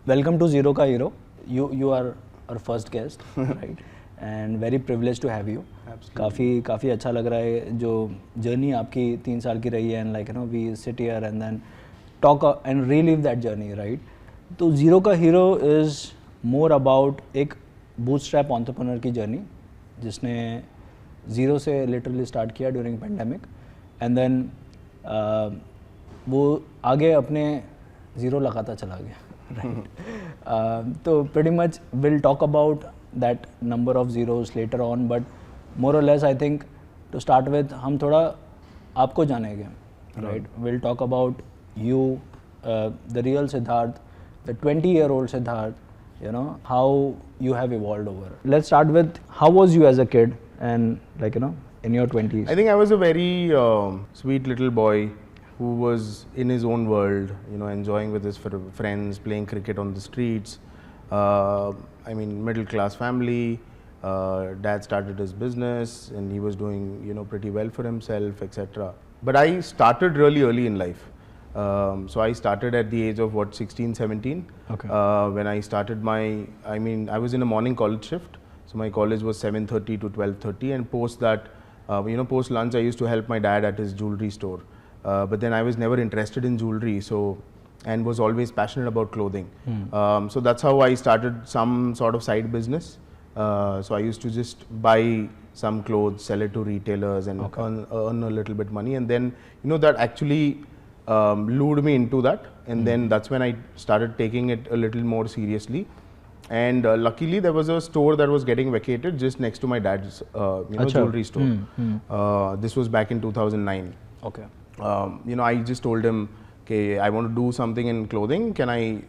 Welcome to Zero Ka Hero. You are our first guest, right? And very privileged to have you. काफ़ी अच्छा लग रहा है जो journey आपकी 3 साल की रही है, and like we sit here and then talk and relive that journey, right? तो Zero Ka Hero is more about एक bootstrap entrepreneur की journey जिसने zero से literally start किया during pandemic, and then वो आगे अपने zero लगाता चला गया. Right. So pretty much we'll talk about that number of zeros later on, but more or less I think to start with हम थोड़ा आपको जानेंगे, right? We'll talk about you, the real Siddharth, the 20-year-old Siddharth, how you have evolved over. Let's start with how was you as a kid and in your 20s? I think I was a very sweet little boy who was in his own world, enjoying with his friends, playing cricket on the streets. I mean, middle class family. Dad started his business and he was doing, pretty well for himself, etc. But I started really early in life. So I started at the age of 16, 17. Okay. When I started I was in a morning college shift. So my college was 7:30 to 12:30, and post that, post lunch I used to help my dad at his jewelry store. But then I was never interested in jewelry, and was always passionate about clothing. So that's how I started some sort of side business. So I used to just buy some clothes, sell it to retailers, and earn a little bit money. And then, that actually lured me into that. And then that's when I started taking it a little more seriously. And luckily, there was a store that was getting vacated just next to my dad's jewelry store. This was back in 2009. Okay. I just told him, okay, I want to do something in clothing. Can I,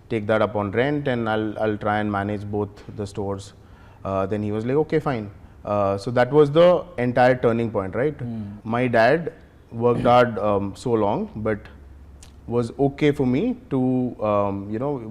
take that up on rent, and I'll try and manage both the stores. Then he was like, okay, fine. So that was the entire turning point, right? My dad worked hard so long, but was okay for me to,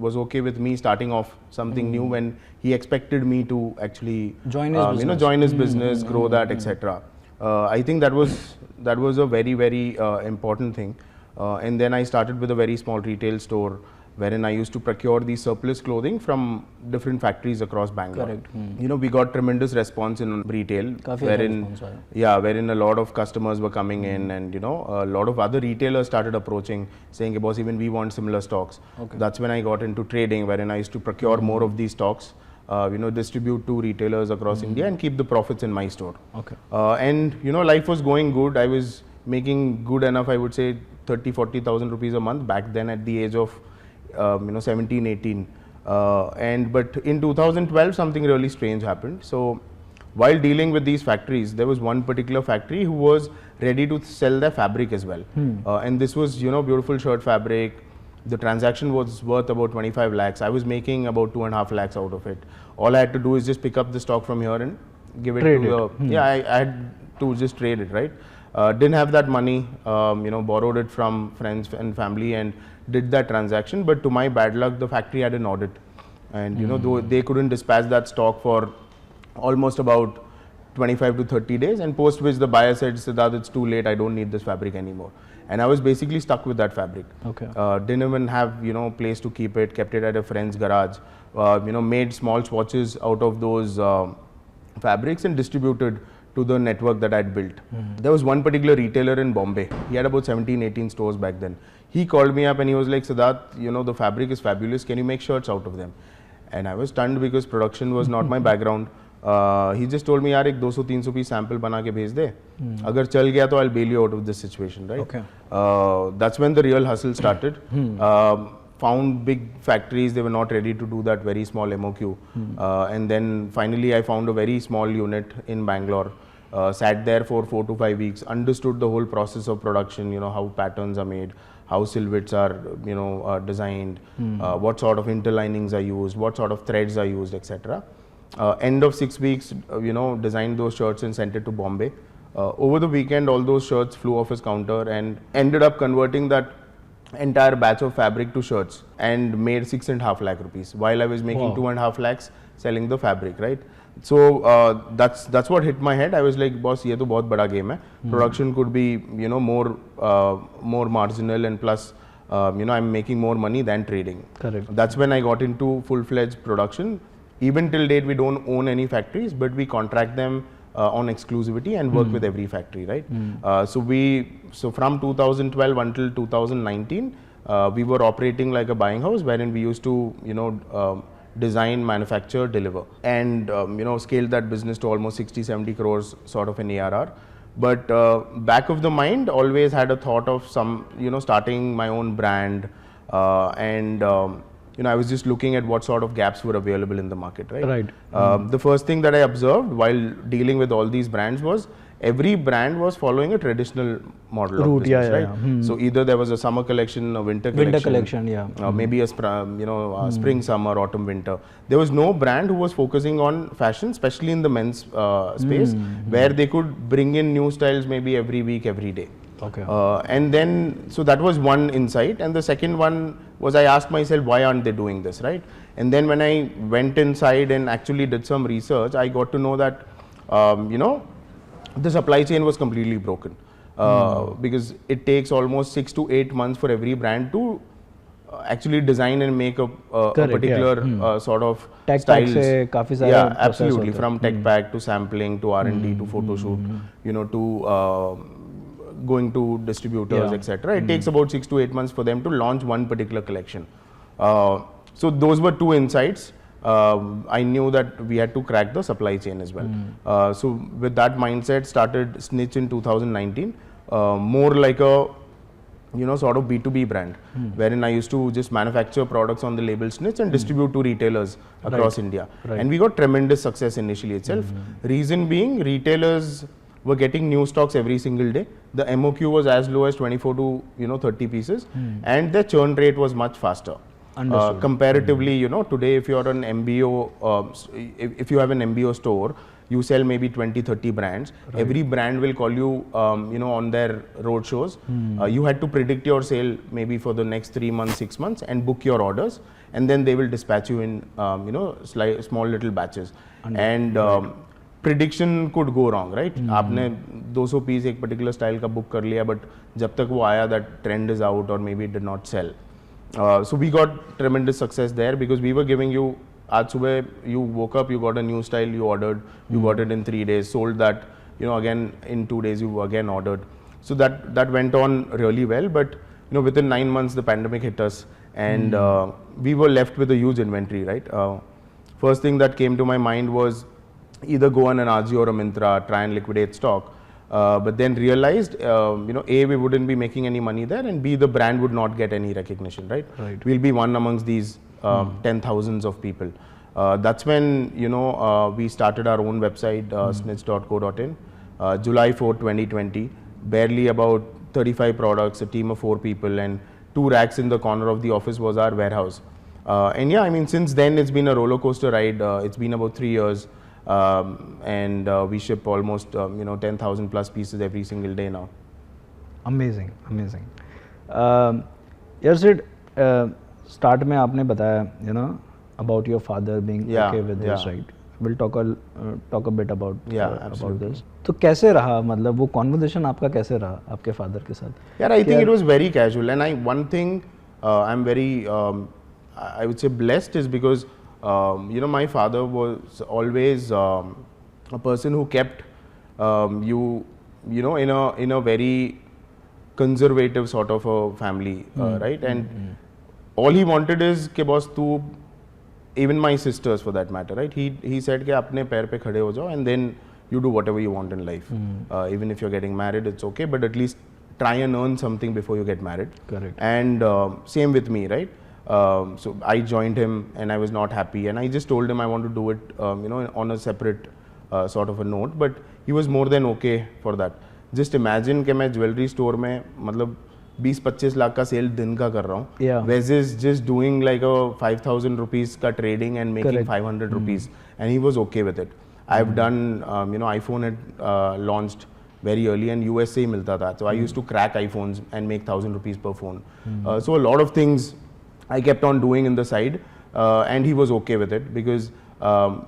was okay with me starting off something new when he expected me to actually join his business, join his business, grow that, etc. I think that was a very, very important thing. And then I started with a very small retail store wherein I used to procure the surplus clothing from different factories across Bangalore. Correct. We got tremendous response in retail, wherein a lot of customers were coming in, and a lot of other retailers started approaching, saying, hey, boss, even we want similar stocks. Okay. That's when I got into trading, wherein I used to procure more of these stocks, distribute to retailers across India and keep the profits in my store. Okay. And life was going good. I was making good enough, I would say 30,000-40,000 rupees a month back then at the age of 17, 18. But in 2012, something really strange happened. So while dealing with these factories, there was one particular factory who was ready to sell their fabric as well. And this was, beautiful shirt fabric. The transaction was worth about 25 lakhs. I was making about 2.5 lakhs out of it. All I had to do is just pick up the stock from here and give it to the... I had to just trade it, right? Didn't have that money, borrowed it from friends and family and did that transaction. But to my bad luck, the factory had an audit. And, though they couldn't dispatch that stock for almost about 25 to 30 days, and post which the buyer said, Siddharth, it's too late, I don't need this fabric anymore. And I was basically stuck with that fabric. Okay. Didn't even have, place to keep it, kept it at a friend's garage, made small swatches out of those fabrics and distributed to the network that I had built. There was one particular retailer in Bombay. He had about 17, 18 stores back then. He called me up and he was like, Siddharth, the fabric is fabulous. Can you make shirts out of them? And I was stunned because production was not my background. He just told me, yaar, ek 200-300 piece sample bana ke bhej de. Agar chal gaya to I'll bail you out of this situation, right? Okay. That's when the real hustle started. Found big factories, they were not ready to do that very small MOQ. And then finally I found a very small unit in Bangalore. Sat there for 4 to 5 weeks, understood the whole process of production, how patterns are made, how silhouettes are, designed, what sort of interlinings are used, what sort of threads are used, etc. End of 6 weeks, designed those shirts and sent it to Bombay. Over the weekend, all those shirts flew off his counter and ended up converting that entire batch of fabric to shirts and made 6.5 lakh rupees while I was making 2.5 lakhs selling the fabric, right? So that's what hit my head. I was like, boss, ये तो बहुत बड़ा game है. Production could be, more marginal, and plus I'm making more money than trading. Correct. That's when I got into full-fledged production. Even till date, we don't own any factories, but we contract them on exclusivity and work with every factory, right? So from 2012 until 2019, we were operating like a buying house, wherein we used to, design, manufacture, deliver, and scale that business to almost 60-70 crores sort of an ARR. But back of the mind, always had a thought of starting my own brand, and I was just looking at what sort of gaps were available in the market, right? Right. The first thing that I observed while dealing with all these brands was every brand was following a traditional model of business, right? So either there was a summer collection, a winter collection, maybe a spring, summer, autumn, winter. There was no brand who was focusing on fashion, especially in the men's space, where they could bring in new styles maybe every week, every day. Okay. And then, so that was one insight. And the second one was, I asked myself, why aren't they doing this, right? And then when I went inside and actually did some research, I got to know that, the supply chain was completely broken. Because it takes almost 6 to 8 months for every brand to actually design and make a particular sort of tech styles. Yeah, absolutely. From tech pack to sampling to R&D to photo shoot, to going to distributors, etc. It takes about 6 to 8 months for them to launch one particular collection. So those were two insights. I knew that we had to crack the supply chain as well. So with that mindset, started Snitch in 2019, more like a sort of B2B brand, wherein I used to just manufacture products on the label Snitch and distribute to retailers across India. And we got tremendous success initially itself. Reason being, retailers were getting new stocks every single day. The MOQ was as low as 24 to 30 pieces, and the churn rate was much faster. Comparatively, today if you're an MBO, if you have an MBO store, you sell maybe 20-30 brands. Every brand will call you, on their road shows. You had to predict your sale maybe for the next 3 months, 6 months, and book your orders, and then they will dispatch you in, small little batches. And prediction could go wrong, right? आपने 200 piece एक particular style का book कर लिया, but जब तक वो आया that trend is out or maybe it did not sell. So we got tremendous success there because we were giving you, आज सुबह you woke up, you got a new style, you ordered, you got it in 3 days, sold that, again in 2 days you again ordered. So that went on really well, but within 9 months the pandemic hit us, and we were left with a huge inventory, right? First thing that came to my mind was either go on an Ajio or a Myntra, try and liquidate stock, but then realized, A, we wouldn't be making any money there, and B, the brand would not get any recognition, right? We'll be one amongst these 10,000s of people. That's when, we started our own website, snitch.co.in, July 4, 2020, barely about 35 products, a team of 4 people, and 2 racks in the corner of the office was our warehouse. And yeah, I mean, since then it's been a roller coaster ride. It's been about 3 years. And we ship almost 10,000 plus pieces every single day now. Amazing. Sid, start में आपने बताया about your father being okay with this, right? We'll talk a bit about this. तो कैसे रहा, मतलब वो conversation आपका कैसे रहा आपके father के साथ? Yeah, I think it was very casual, and one thing I'm very I would say blessed is because my father was always a person who kept you in a very conservative sort of a family, right? And all he wanted is कि boss तू, even my sisters for that matter, right? He said कि अपने पैर पे खड़े हो जाओ, and then you do whatever you want in life. Even if you're getting married, it's okay, but at least try and earn something before you get married. Correct. And same with me, right? So I joined him and I was not happy, and I just told him I want to do it on a separate sort of a note, but he was more than okay for that. Just imagine कि मैं jewellery store में मतलब 20-25 लाख का cell दिन का कर रहा हूँ, versus just doing like a 5,000 rupees का trading and making 500 rupees, and he was okay with it. I've done iPhone had launched very early and US से ही मिलता था, so I used to crack iPhones and make 1,000 rupees per phone. So a lot of things I kept on doing in the side, and he was okay with it because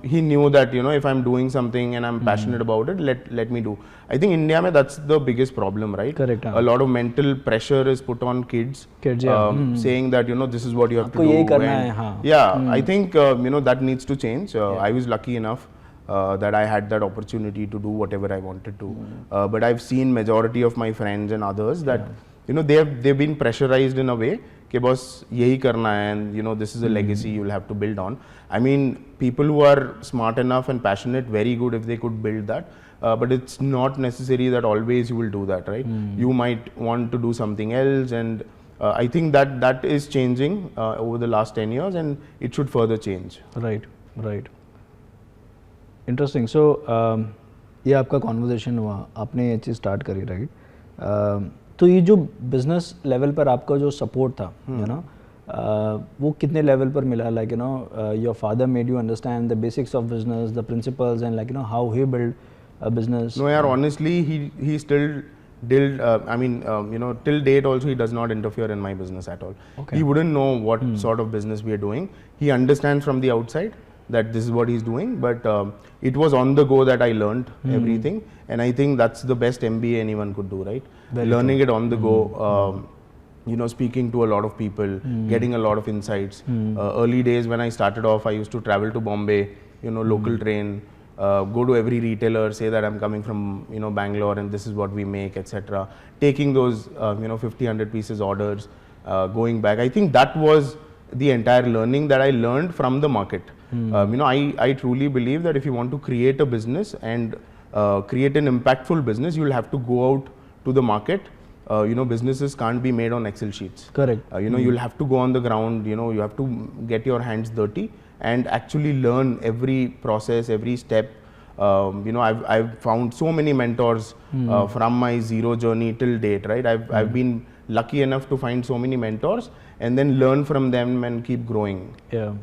he knew that, you know, if I'm doing something and I'm passionate about it, let me do. I think India mein that's the biggest problem, right? Correct. A lot of mental pressure is put on kids, saying that, you know, this is what you have to do. And I think, you know, that needs to change. I was lucky enough that I had that opportunity to do whatever I wanted to. But I've seen majority of my friends and others that, you know, they've been pressurized in a way कि बस यही करना है, and you know, this is a legacy you'll have to build on. I mean, people who are smart enough and passionate, very good if they could build that. But it's not necessary that always you will do that, right? You might want to do something else, and I think that is changing over the last 10 years, and it should further change. Right. Interesting. So ये आपका conversation हुआ, आपने ये चीज़ start करी, right? तो ये जो business level पर आपका जो support था, you know, वो कितने level पर मिला? Like, you know, your father made you understand the basics of business, the principles, and like, you know, how he built a business. No, yeah, honestly, he still did. I mean, you know, till date also he does not interfere in my business at all. Okay. He wouldn't know what sort of business we are doing. He understands from the outside that this is what he's doing, but it was on the go that I learned everything, and I think that's the best MBA anyone could do, right? Learning it on the go, you know, speaking to a lot of people, getting a lot of insights. Early days when I started off, I used to travel to Bombay, you know, local train, go to every retailer, say that I'm coming from, you know, Bangalore and this is what we make, etc. Taking those, you know, 50, 100 pieces orders, going back. I think that was the entire learning that I learned from the market. You know, I truly believe that if you want to create a business and create an impactful business, you'll have to go out to the market. You know, businesses can't be made on Excel sheets. Correct. You know, you'll have to go on the ground, you know, you have to get your hands dirty and actually learn every process, every step. You know, I've found so many mentors from my zero journey till date, right? I've been lucky enough to find so many mentors and then learn from them and keep growing. Yeah.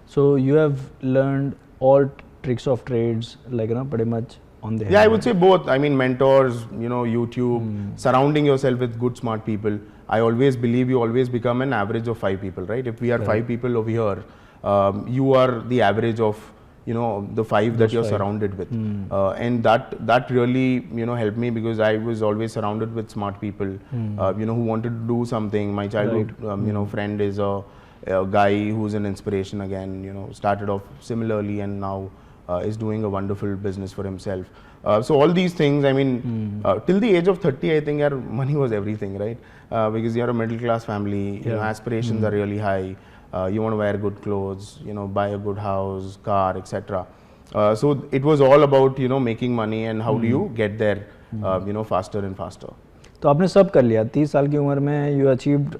So you have learned all tricks of trades, like, you know, pretty much on the hand. Yeah, I would say both. I mean, mentors, you know, YouTube, surrounding yourself with good, smart people. I always believe you always become an average of 5 people, right? If we are 5 people over here, you are the average of, you know, the 5 that you're surrounded with. And that really, you know, helped me because I was always surrounded with smart people, you know, who wanted to do something. My childhood, you know, friend is a guy who's an inspiration again, you know, started off similarly and now is doing a wonderful business for himself. So all these things, I mean, till the age of 30, I think your money was everything, right? Because you're a middle class family, you know, aspirations are really high. You want to wear good clothes, you know, buy a good house, car, etc. So it was all about, you know, making money and how do you get there, you know, faster and faster. तो आपने सब कर लिया 30 साल की उम्र में you achieved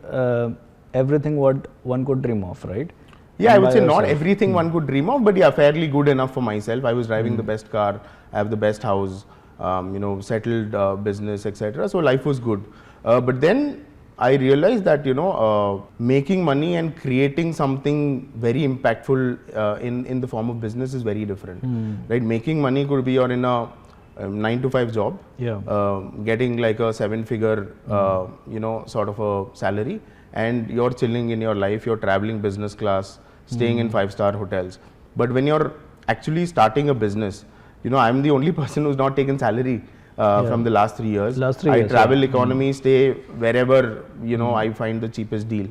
everything what one could dream of, right? Yeah, I would say not everything one could dream of, but yeah, fairly good enough for myself. I was driving the best car, I have the best house, you know, settled business, etc. So life was good. But then I realized that, you know, making money and creating something very impactful in the form of business is very different, right? Making money could be you're in a 9-to-5 job, getting like a 7-figure, you know, sort of a salary, and you're chilling in your life, you're traveling business class, staying in 5-star hotels. But when you're actually starting a business, you know, I'm the only person who's not taken salary from the last 3 years. I travel economy, stay wherever, you know, I find the cheapest deal.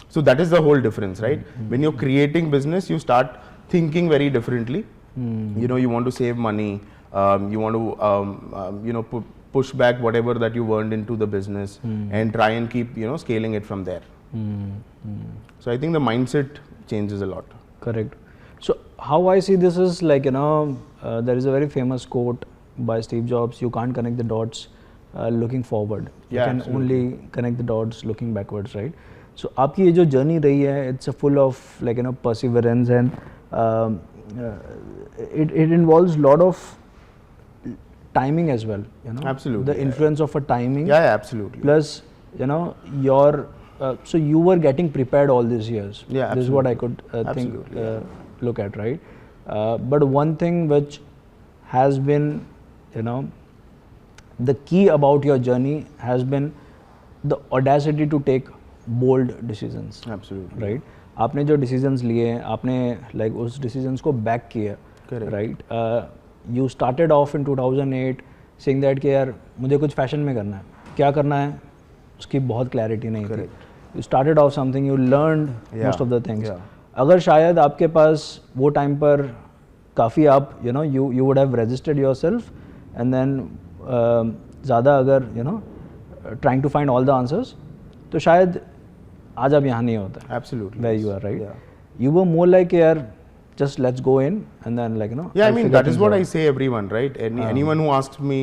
So that is the whole difference, right? When you're creating business, you start thinking very differently. You know, you want to save money, you want to, you know, push back whatever that you earned into the business and try and keep, you know, scaling it from there. So I think the mindset changes a lot. Correct. So how I see this is like, you know, there is a very famous quote by Steve Jobs, you can't connect the dots looking forward. You can only connect the dots looking backwards, right? So आपकी ये जो journey रही है, it's a full of like, you know, perseverance, and it involves lot of timing as well, you know. Absolutely. The influence of a timing. Yeah, absolutely. Plus, you know, your so you were getting prepared all these years. Yeah, absolutely. This is what I could think, look at, right? But one thing which has been, you know, the key about your journey has been the audacity to take bold decisions. Absolutely. Right? आपने जो decisions लिए आपने like उस decisions को back किया, right? You started of in 2008 saying that कि यार मुझे कुछ फैशन में करना है, क्या करना है उसकी बहुत क्लैरिटी नहीं थी. You started off something, you learned most of the things. अगर शायद आपके पास वो टाइम पर काफ़ी आप you would have registered yourself and then ज़्यादा अगर trying to find all the answers, तो शायद आज आप यहाँ नहीं होते. Absolutely. Where you are, right? You were more like, यार just let's go in and then like Yeah, I mean that is what I say everyone, right? Anyone who asks me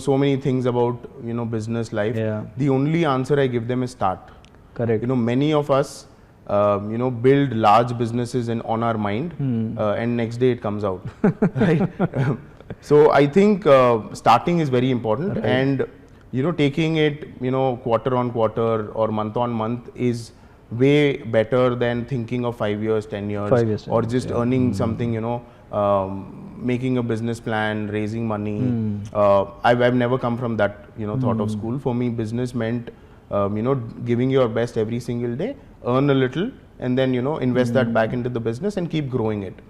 so many things about business life, the only answer I give them is start. Correct. Many of us build large businesses on our mind, and next day it comes out. Right? So I think starting is very important, and taking it quarter on quarter or month on month is way better than thinking of 5 years, 10 years, or just earning something, making a business plan, raising money. I've never come from that thought of school. For me, business meant giving your best every single day, earn a little, and then invest that back into the business and keep growing it.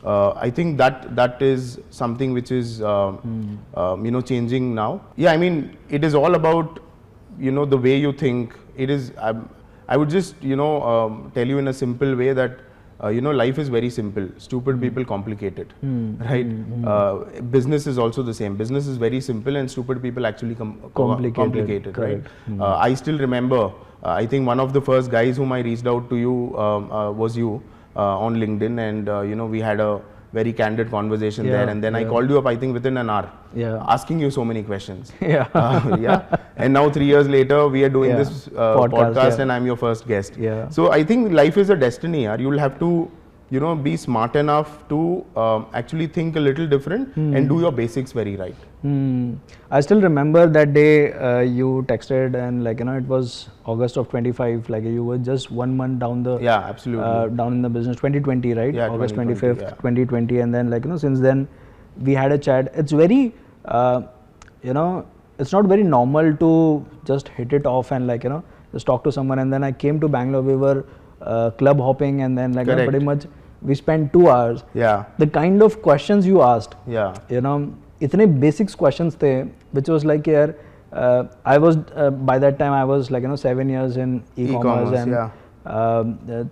I think that is something which is changing now. Yeah, I mean it is all about the way you think. It is I would just tell you in a simple way that life is very simple. Stupid people complicate it, right? Business is also the same. Business is very simple and stupid people actually complicate it, right? I still remember, I think one of the first guys whom I reached out to you was you. On LinkedIn, and we had a very candid conversation there, and then I called you up, I think within an hour, asking you so many questions. And now 3 years later we are doing this podcast, and I'm your first guest. So I think life is a destiny. You'll have to be smart enough to actually think a little different and do your basics very right. I still remember that day you texted, and it was August of 25, like you were just 1 month down the down in the business. 2020, right? August 25th 2020, and then since then we had a chat. It's very it's not very normal to just hit it off and just talk to someone. And then I came to Bangalore, we were club hopping, and then pretty much we spent 2 hours. The kind of questions you asked, itne basics questions the, which was like, yaar, I was by that time I was 7 years in e-commerce, and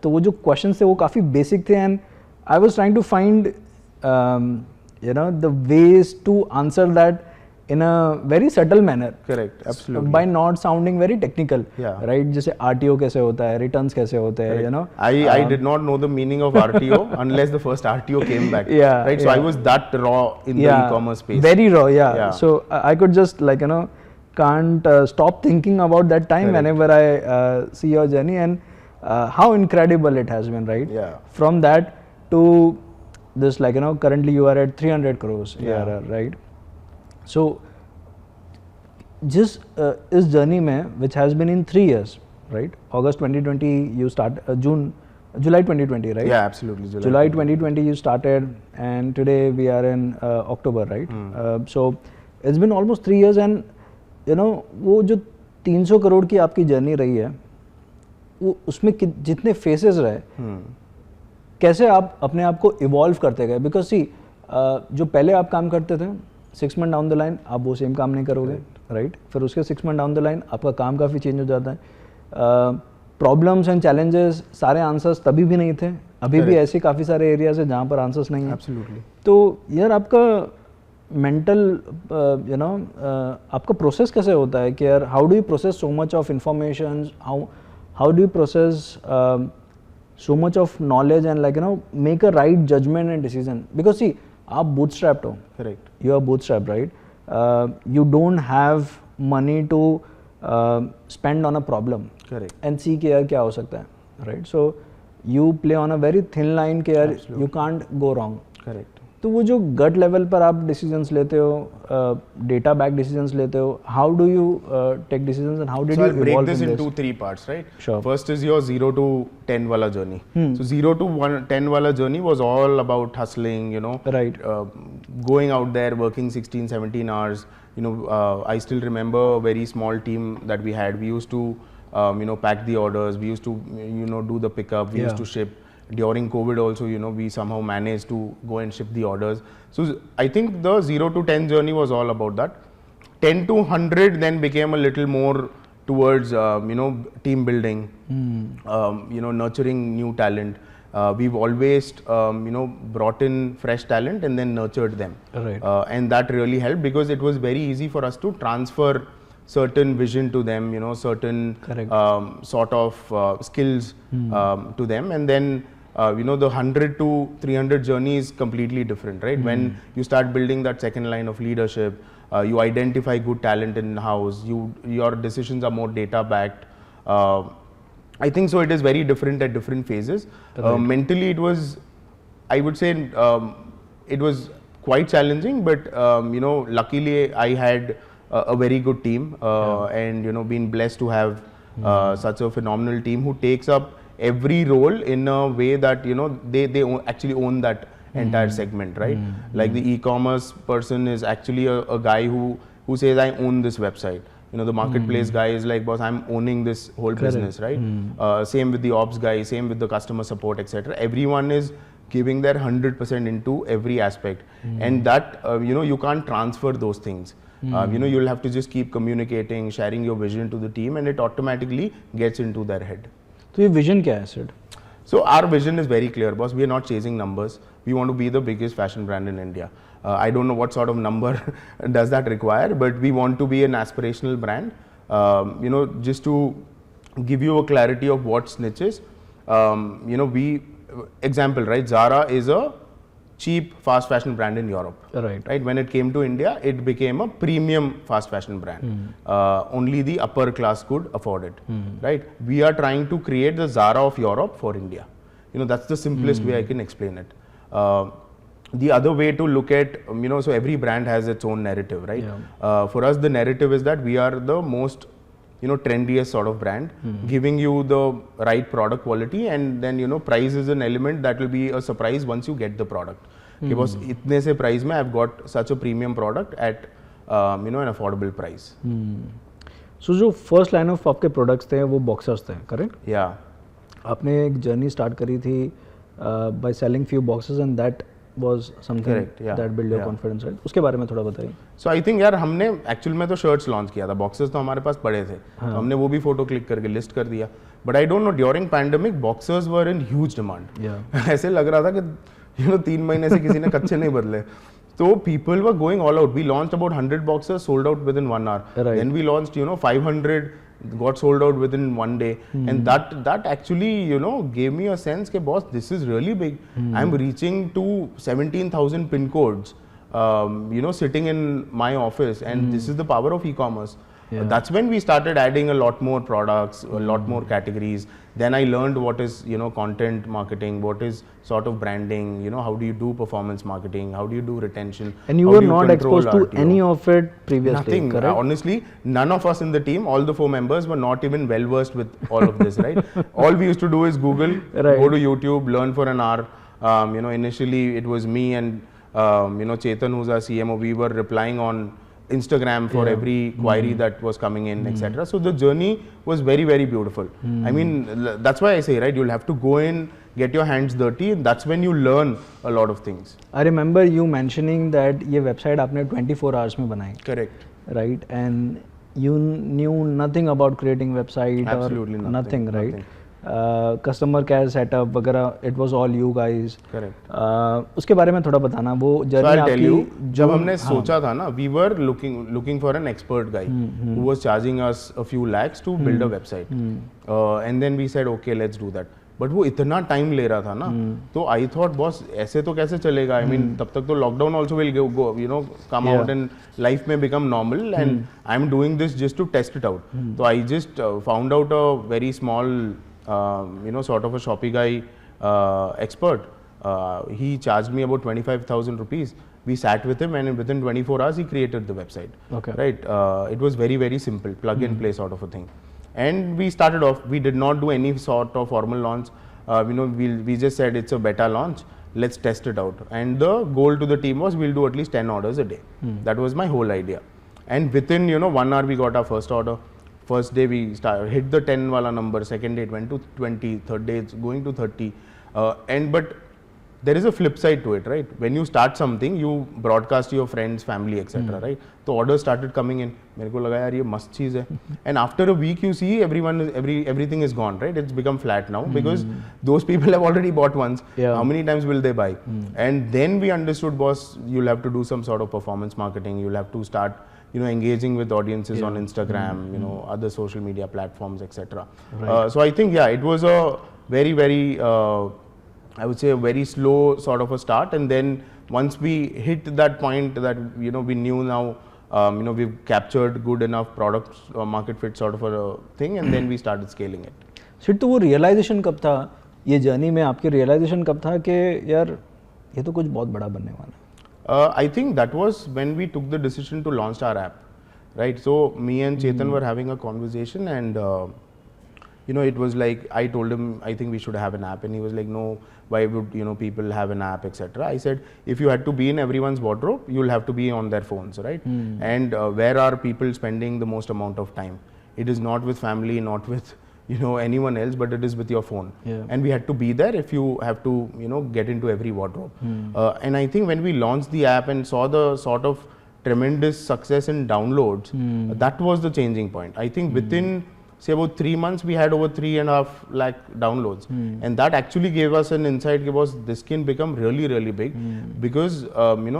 तो वो जो questions थे वो काफ़ी basic थे, and I was trying to find the ways to answer that in a very subtle manner. Correct, absolutely. By not sounding very technical, right? जैसे RTO कैसे होता है, returns कैसे होते हैं, I did not know the meaning of RTO unless the first RTO came back. Right. So I was that raw in the e-commerce space. Very raw, So I could just can't stop thinking about that time whenever I see your journey, and how incredible it has been, right? From that to this, currently you are at 300 crores ARR, right? So just इस journey में, which has been in 3 years, right? August 2020 you start, July 2020, right? Yeah, absolutely. July 2020 you started, and today we are in October, right? So it's been almost 3 years, and वो जो 300 करोड़ की आपकी journey रही है, वो उसमें जितने फेसेस रहे, कैसे आप अपने आप को इवॉल्व करते गए? बिकॉज सी जो पहले आप काम करते थे, 6 मंथ डाउन द लाइन आप वो सेम काम नहीं करोगे, राइट? फिर उसके 6 मंथ डाउन द लाइन आपका काम काफ़ी चेंज हो जाता है. प्रॉब्लम्स एंड चैलेंजेस, सारे आंसर्स तभी भी नहीं थे, अभी भी ऐसे काफ़ी सारे एरियाज है जहाँ पर आंसर्स नहीं है. Absolutely. तो यार आपका मेंटल आपका प्रोसेस कैसे होता है कि यार how do you process so much of information, how do you process so much of knowledge and make a right judgment and decision? Because see, आप bootstrapped हो. Correct. You are bootstrapped, right? You don't have money to spend on a problem. Correct. And see कि यार क्या हो सकता है, right? So you play on a very thin line कि यार you can't go wrong. Correct. तो वो जो गट लेवल पर आप डिसीजंस लेते हो, डेटा बैक डिसीजंस लेते हो, how do you take decisions and how did you break this into 3 parts, right? Sure. First is your 0 to 10 wala journey. So 0 to 10 wala journey was all about hustling, right, going out there, working 16, 17 hours. I still remember a very small team that we had. We used to pack the orders. We used to, do the pickup. We used to ship. During COVID also, we somehow managed to go and ship the orders. So I think the 0 to 10 journey was all about that. 10 to 100 then became a little more towards, team building, nurturing new talent. We've always, brought in fresh talent and then nurtured them. Right. And that really helped because it was very easy for us to transfer certain vision to them, certain sort of skills to them. And then, the 100 to 300 journey is completely different, right? When you start building that second line of leadership, you identify good talent in-house, your decisions are more data-backed. I think so it is very different at different phases. Mentally it was, I would say, it was quite challenging, but luckily I had a very good team and been blessed to have such a phenomenal team who takes up every role in a way that they actually own that entire segment, right? Like the e-commerce person is actually a guy who says, I own this website. The marketplace guy is like, boss, I'm owning this whole business, right? Same with the ops guy, same with the customer support, etc. Everyone is giving their 100% into every aspect, and that you can't transfer those things. You'll have to just keep communicating, sharing your vision to the team, and it automatically gets into their head. So your vision क्या है, Sid? So our vision is very clear, boss. We are not chasing numbers. We want to be the biggest fashion brand in India. I don't know what sort of number does that require, but we want to be an aspirational brand. Just to give you a clarity of what Snitch is, example, right? Zara is a cheap fast fashion brand in Europe. Right. When it came to India, it became a premium fast fashion brand. Only the upper class could afford it. Right. We are trying to create the Zara of Europe for India. That's the simplest way I can explain it. The other way to look at, so every brand has its own narrative, right? For us, the narrative is that we are the most, trendiest sort of brand, giving you the right product quality, and then, price is an element that will be a surprise once you get the product. Because itne se price mein I've got such a premium product at, an affordable price. So, जो first line of आपके products थे, वो boxers थे, correct? Yeah. आपने एक journey start करी थी by selling few boxes, and that was something that built your confidence, right? उसके बारे में थोड़ा बताइए. So I think यार हमने actually में तो shirts launch किया था, boxes तो हमारे पास पड़े थे, तो हमने वो भी photo click करके list कर दिया. But I don't know, during pandemic boxers were in huge demand. ऐसे लग रहा था कि 3 महीने से किसी ने कच्चे नहीं बदले. So people were going all out. We launched about 100 boxes, sold out within 1 hour. Then we launched 500, got sold out within 1 day, and that actually gave me a sense that, boss, this is really big. I'm reaching to 17,000 pin codes sitting in my office, and this is the power of e-commerce. That's when we started adding a lot more products, a lot more categories. Then I learned what is content marketing, what is sort of branding, how do you do performance marketing, how do you do retention. And you were not exposed to any of it previously. Nothing. Correct? Honestly, none of us in the team, all the 4 members, were not even well versed with all of this, right? All we used to do is Google, go to YouTube, learn for an hour. Initially it was me and Chetan, who's our CMO. We were replying on Instagram for every query that was coming in, etc. So the journey was very, very beautiful. I mean, that's why I say, right, you'll have to go in, get your hands dirty, and that's when you learn a lot of things. I remember you mentioning that ये website आपने 24 hours में बनाई. Correct. Right, and you knew nothing about creating website. Absolutely or nothing, right? Nothing. Customer care setup वगैरह, it was all you guys. Correct. उसके बारे में थोड़ा बताना, वो जर्नी आपकी. जब हमने सोचा था ना, we were looking for an expert guy who was charging us a few lakhs to build a website, and then we said okay let's do that. But वो इतना टाइम ले रहा था ना, तो आई थॉट बॉस ऐसे तो कैसे चलेगा. आई मीन तब तक तो lockdown also will go come out and life में become normal, and I am doing this just to test it out. तो I just found out a very small sort of a Shopify expert. He charged me about 25,000 rupees. We sat with him, and within 24 hours he created the website. Okay. Right. It was very, very simple, plug and play sort of a thing. And we started off. We did not do any sort of formal launch. We just said it's a beta launch. Let's test it out. And the goal to the team was we'll do at least 10 orders a day. That was my whole idea. And within 1 hour we got our first order. First day we hit the 10 wala number, second day it went to 20, third day it's going to 30. But there is a flip side to it, right? When you start something, you broadcast to your friends, family, etc. Right? So orders started coming in. मेरे को लगा यार ये मस्त चीज़ है. And after a week, you see everything is gone, right? It's become flat now because those people have already bought once. How many times will they buy? And then we understood, boss, you'll have to do some sort of performance marketing. You'll have to start, engaging with audiences on Instagram, other social media platforms, etc. Right. So I think, it was a very, very I would say a very slow sort of a start, and then once we hit that point that we knew now, we've captured good enough product market fit sort of a thing, and then we started scaling it. Sid, तो वो realization कब था, ये journey में आपके realization कब था कि यार ये तो कुछ बहुत बड़ा बनने वाला है? I think that was when we took the decision to launch our app, right? So me and Chetan were having a conversation, and it was like I told him I think we should have an app, and he was like, no, why would people have an app, etc. I said, if you had to be in everyone's wardrobe, you'll have to be on their phones, right? And where are people spending the most amount of time? It is not with family, not with anyone else, but it is with your phone. And we had to be there if you have to get into every wardrobe. And I think when we launched the app and saw the sort of tremendous success in downloads, that was the changing point. I think within say about 3 months we had over 3.5 lakh downloads, and that actually gave us an insight because this can become really, really big, because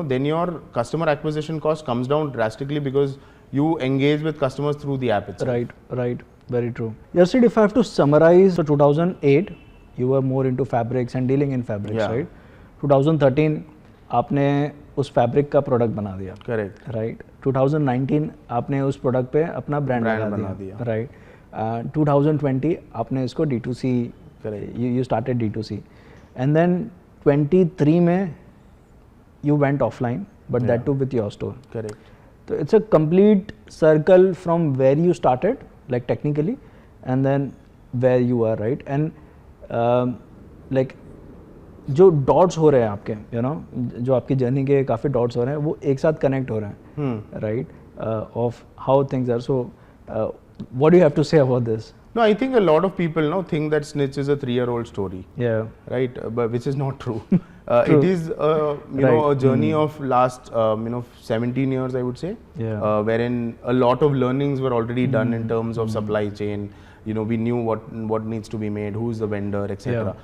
then your customer acquisition cost comes down drastically because you engage with customers through the app itself. Right. Very true. Yes, Sid, if I have to summarize, so 2008 you were more into fabrics and dealing in fabrics, right? 2013 आपने उस fabric का product बना दिया, correct, right? 2019 आपने उस product पे अपना brand बना दिया, राइट? 2020 आपने इसको D2C, you started D2C, and then 23 में you went offline, but that too with your store. Correct. So it's a complete circle from where you started, like technically, and then where you are, right? And like जो dots हो रहे हैं आपके, जो आपकी journey के काफ़ी dots हो रहे हैं, वो एक साथ कनेक्ट हो रहे हैं, right? Of how things are. So what do you have to say about this? No, I think a lot of people now think that Snitch is a 3-year-old story. Yeah. Right, but which is not true. It is a journey of last 17 years, I would say. Yeah. Wherein a lot of learnings were already done in terms of supply chain. We knew what needs to be made, who is the vendor, etc.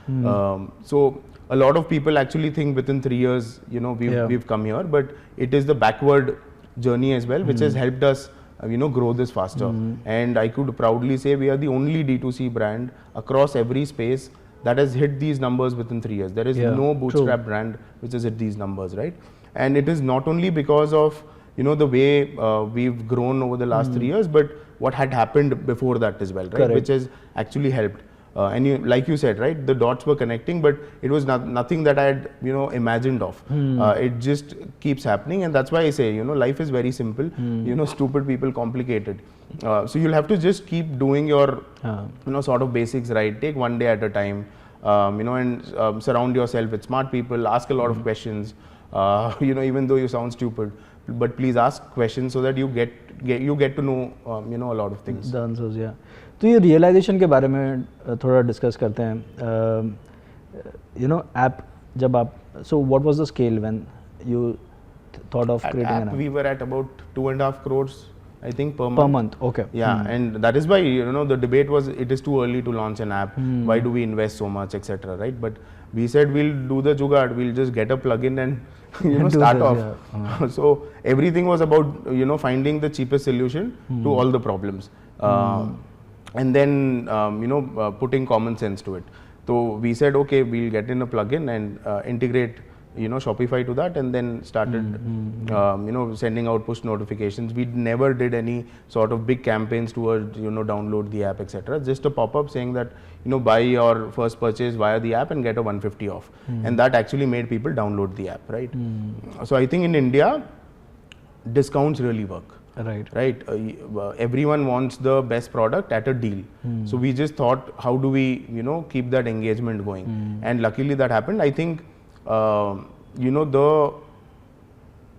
So a lot of people actually think within 3 years, we've come here, but it is the backward journey as well, which has helped us grow this faster. And I could proudly say we are the only D2C brand across every space that has hit these numbers within 3 years. There is no bootstrap brand which has hit these numbers, right? And it is not only because of the way we've grown over the last 3 years, but what had happened before that as well, right? Correct. Which has actually helped. And like you said, right, the dots were connecting, but it was nothing that I had imagined of. It just keeps happening, and that's why I say life is very simple. Stupid people complicate it. So you'll have to just keep doing your sort of basics right. Take one day at a time. And surround yourself with smart people. Ask a lot of questions. Even though you sound stupid, but please ask questions so that you get to know a lot of things. The answers, yeah. तो ये realisation के बारे में थोड़ा discuss करते हैं. App जब आप, so what was the scale when you thought of creating an app? We were at about 2.5 crores, I think, per month. Per month, okay. Yeah, and that is why the debate was it is too early to launch an app. Why do we invest so much, etc. Right? But we said we'll do the jugaad. We'll just get a plugin and start off. Yeah. So everything was about finding the cheapest solution to all the problems. And then putting common sense to it. So we said, okay, we'll get in a plugin and integrate Shopify to that, and then started sending out push notifications. We never did any sort of big campaigns towards download the app, etc. Just a pop-up saying that buy your first purchase via the app and get a 150 off, and that actually made people download the app, right? So I think in India, discounts really work. Right. Everyone wants the best product at a deal. So we just thought, how do we, keep that engagement going? And luckily that happened. I think, the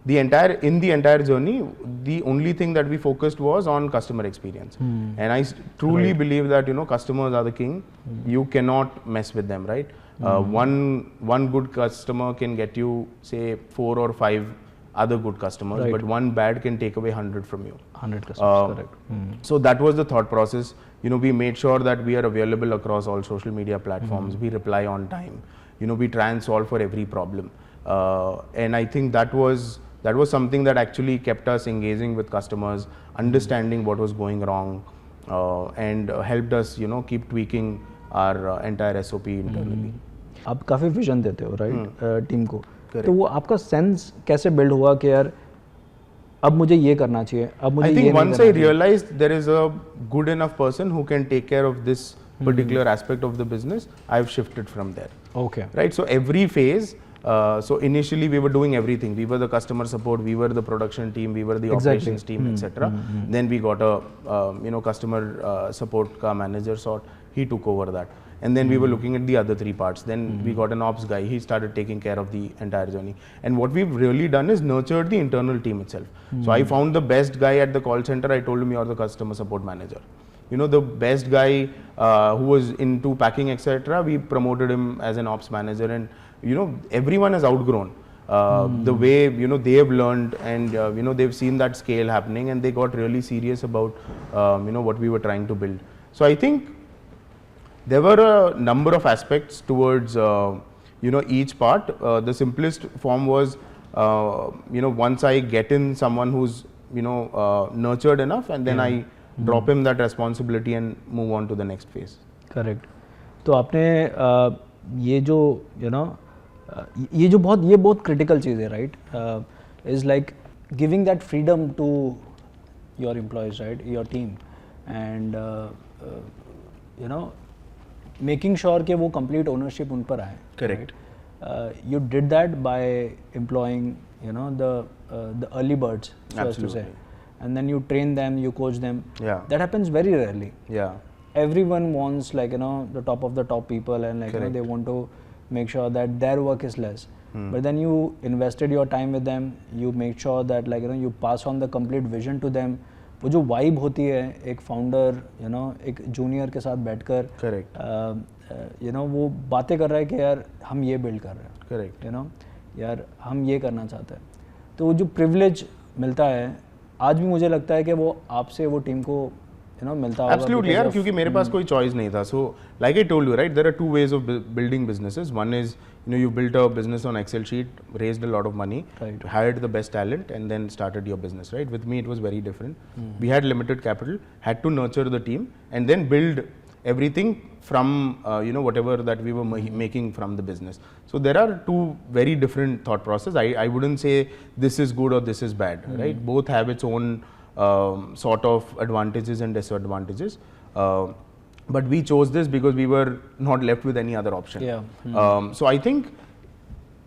the entire journey, the only thing that we focused was on customer experience. And I truly believe that, you know, customers are the king. You cannot mess with them, right? One good customer can get you, say, 4 or 5 other good customers, but one bad can take away 100 from you. 100 customers, correct. So that was the thought process. You know, we made sure that we are available across all social media platforms. We reply on time. You know, we try and solve for every problem. And I think that was something that actually kept us engaging with customers, understanding what was going wrong, and helped us, you know, keep tweaking our entire SOP internally. आप काफ़ी vision देते हो, right, team को. तो वो आपका sense कैसे build हुआ कि यार अब मुझे ये करना चाहिए, अब मुझे ये नहीं करना चाहिए? I think once I realized there is a good enough person who can take care of this particular aspect of the business, I've shifted from there. Okay. Right. So every phase. So initially we were doing everything. We were the customer support, we were the production team, we were the operations team, etc. Then we got a you know, customer support ka manager sort. He took over that. And then we were looking at the other 3 parts. Then we got an ops guy. He started taking care of the entire journey. And what we've really done is nurtured the internal team itself. So I found the best guy at the call center. I told him, you're the customer support manager. You know, the best guy who was into packing, etc. We promoted him as an ops manager. And, you know, everyone has outgrown the way, you know, they have learned, and, you know, they've seen that scale happening, and they got really serious about, you know, what we were trying to build. So I think there were a number of aspects towards, you know, each part. The simplest form was, you know, once I get in someone who's, you know, nurtured enough, and then I drop him that responsibility and move on to the next phase. Correct. तो आपने ये जो, you know, ये बहुत critical चीज़ है, right? Is like giving that freedom to your employees, right? Your team, and you know, making sure कि वो complete ownership उन पर आए. Correct. Right? You did that by employing, you know, the early birds, so as to say, and then you train them, you coach them. Yeah. That happens very rarely. Yeah. Everyone wants, like, you know, the top of the top people, and, like, you know, they want to make sure that their work is less. But then you invested your time with them. You make sure that, like, you know, you pass on the complete vision to them. वो जो vibe होती है एक founder, you know, एक junior के साथ बैठकर, correct, you know, वो बातें कर रहा है कि यार हम ये बिल्ड कर रहे हैं, करेक्ट, यू नो, यार हम ये करना चाहते हैं. तो वो जो प्रिविलेज मिलता है आज भी मुझे लगता है कि वो आपसे वो टीम को, you know, मिलता होगा. Absolutely, यार, क्योंकि मेरे पास कोई choice नहीं था. So like I told you, right, there are 2 ways of building businesses. One is, you know, you built a business on Excel sheet, raised a lot of money, right, hired the best talent, and then started your business, right? With me it was very different. We had limited capital, had to nurture the team, and then build everything from you know, whatever that we were making from the business. So there are 2 very different thought process. I wouldn't say this is good or this is bad, right? Both have its own sort of advantages and disadvantages, but we chose this because we were not left with any other option. So I think,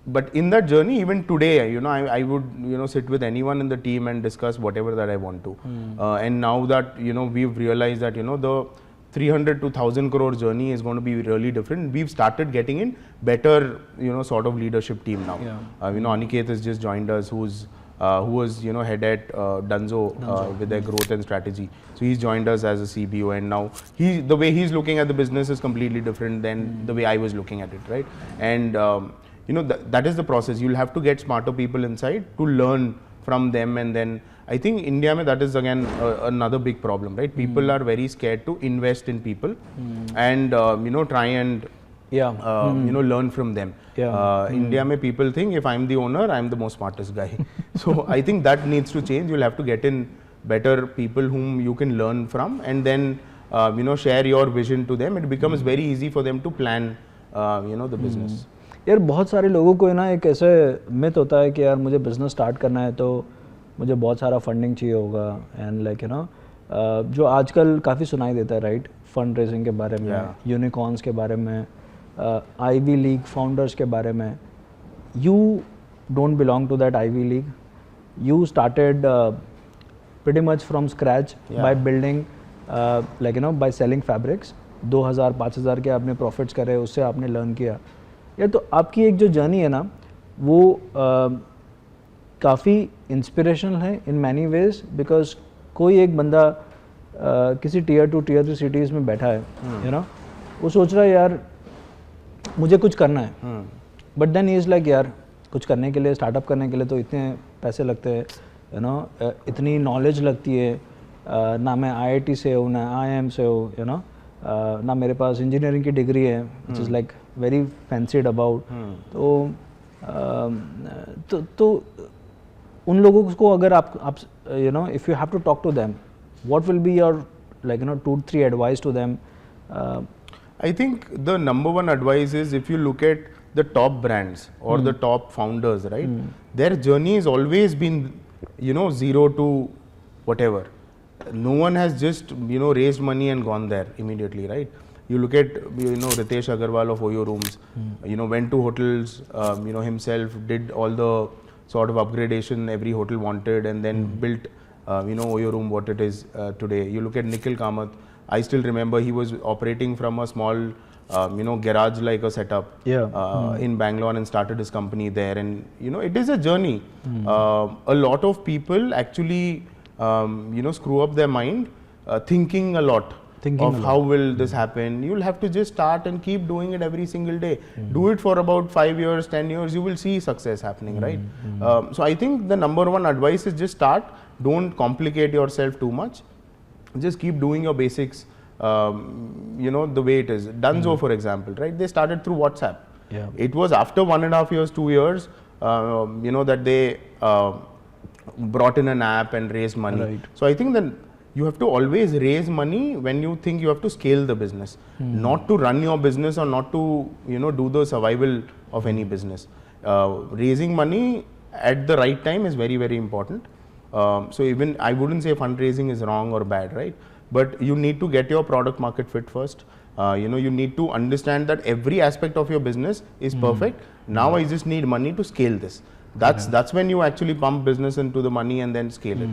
but in that journey, even today, you know, I would, you know, sit with anyone in the team and discuss whatever that I want to. And now that, you know, we've realized that, you know, the 300 to 1,000 crore journey is going to be really different. We've started getting in better, you know, sort of leadership team now. You know, Aniket has just joined us, who was, you know, head at Dunzo with their growth and strategy. So he's joined us as a CBO, and now the way he's looking at the business is completely different than the way I was looking at it, right? And you know, that is the process. You'll have to get smarter people inside to learn from them, and then I think India mein that is again another big problem, right? People are very scared to invest in people and you know, try and you know, learn from them. India mein people think if I'm the owner, I'm the most smartest guy. So I think that needs to change. You'll have to get in better people whom you can learn from, and then you know, share your vision to them. It becomes very easy for them to plan you know, the business. यार बहुत सारे लोगों को ना एक ऐसे myth होता है कि यार मुझे बिजनेस स्टार्ट करना है तो मुझे बहुत सारा फंडिंग चाहिए होगा, एंड लाइक यू नो, जो आजकल काफ़ी सुनाई देता है, राइट, फंड रेजिंग के बारे में, यूनिकॉर्न्स के बारे में, आईवी लीग फाउंडर्स के बारे में. You don't belong to that Ivy League. You started pretty much from scratch by building like you know, by selling fabrics. 2000-5000 के आपने प्रॉफिट्स करे, उससे आपने लर्न किया. या तो आपकी एक जो जर्नी है ना, वो काफ़ी इंस्पिरेशनल है इन मैनी वेज, बिकॉज कोई एक बंदा किसी टीयर 2 टीयर 3 सिटीज़ में बैठा है, यू नो, वो सोच रहा है यार मुझे कुछ करना है, but then he is like यार कुछ करने के लिए, स्टार्टअप करने के लिए तो इतने पैसे लगते हैं, यू नो, इतनी नॉलेज लगती है, ना मैं IIT से हूँ ना IIM से हूँ, यू नो, ना मेरे पास इंजीनियरिंग की डिग्री है which is like very fancied about. तो उन लोगों को अगर आप you know, if you have to talk to them, what will be your, like, you know, 2-3 advice to them? I think the number one advice is, if you look at the top brands or the top founders, right, their journey has always been, you know, 0 to whatever. No one has just, you know, raised money and gone there immediately, right? You look at, you know, Ritesh Agarwal of Oyo Rooms, you know, went to hotels, you know, himself did all the sort of upgradation every hotel wanted, and then built you know, Oyo Room what it is today. You look at Nikhil Kamath. I still remember he was operating from a small, you know, garage like a setup in Bangalore, and started his company there. And you know, it is a journey. A lot of people actually, you know, screw up their mind, thinking a lot of how will this happen. You'll have to just start and keep doing it every single day. Do it for about 5 years, 10 years. You will see success happening, right? So I think the number one advice is just start. Don't complicate yourself too much. Just keep doing your basics, you know, the way it is. Dunzo, for example, right? They started through WhatsApp. It was after 1.5 years, 2 years, you know, that they brought in an app and raised money. So I think that you have to always raise money when you think you have to scale the business, not to run your business or not to, you know, do the survival of any business. Raising money at the right time is very, very important. So even I wouldn't say fundraising is wrong or bad, right? But you need to get your product market fit first. You know, you need to understand that every aspect of your business is perfect. Now I just need money to scale this. That's when you actually pump business into the money and then scale it.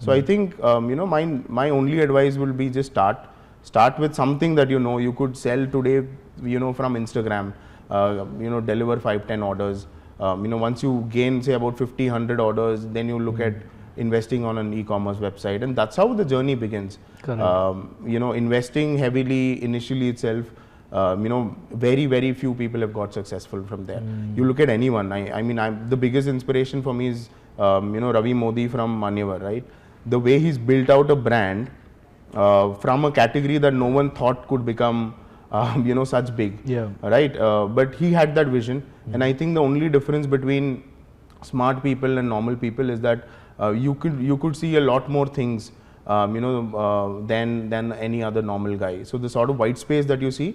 So I think, you know, my only advice will be just start with something that you know you could sell today, you know, from Instagram, you know, deliver 5-10 orders. You know, once you gain say about 50-100 orders, then you look at investing on an e-commerce website, and that's how the journey begins. You know, investing heavily initially itself, you know, very, very few people have got successful from there. You look at anyone. I mean, the biggest inspiration for me is, you know, Ravi Modi from Manyavar, right? The way he's built out a brand from a category that no one thought could become, you know, such big, right? But he had that vision, and I think the only difference between smart people and normal people is that you could see a lot more things, you know, than any other normal guy. So the sort of white space that you see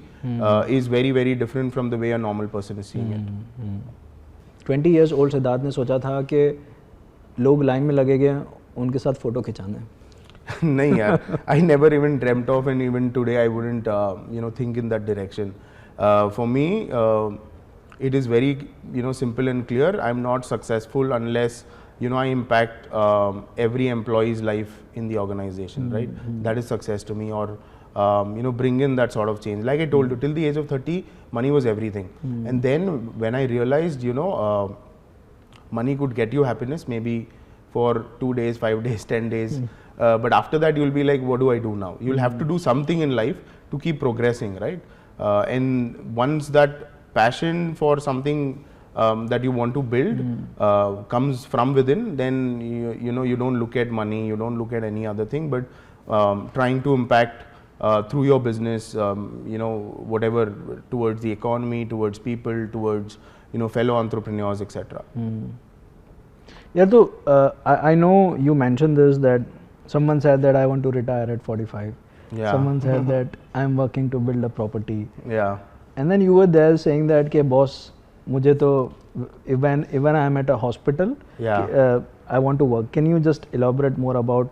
is very, very different from the way a normal person is seeing it. 20 years old Siddharth ने सोचा था कि लोग line में लगेंगे, उनके साथ photo खिंचाना है. नहीं यार, I never even dreamt of, and even today I wouldn't, you know, think in that direction. For me, it is very, you know, simple and clear. I'm not successful unless, you know, I impact every employee's life in the organization, right? That is success to me, or you know, bring in that sort of change. Like I told you, till the age of 30, money was everything. And then when I realized, you know, money could get you happiness maybe for 2 days, 5 days, 10 days. But after that, you'll be like, what do I do now? You'll have to do something in life to keep progressing, right? And once that passion for something that you want to build comes from within, then you know, you don't look at money, you don't look at any other thing, but trying to impact through your business, you know, whatever, towards the economy, towards people, towards, you know, fellow entrepreneurs, etc. Yeah, so I know you mentioned this, that someone said that I want to retire at 45. Someone said that I'm working to build a property. And then you were there saying that, "Ke boss, mujhe to even I'm at a hospital, I want to work." Can you just elaborate more about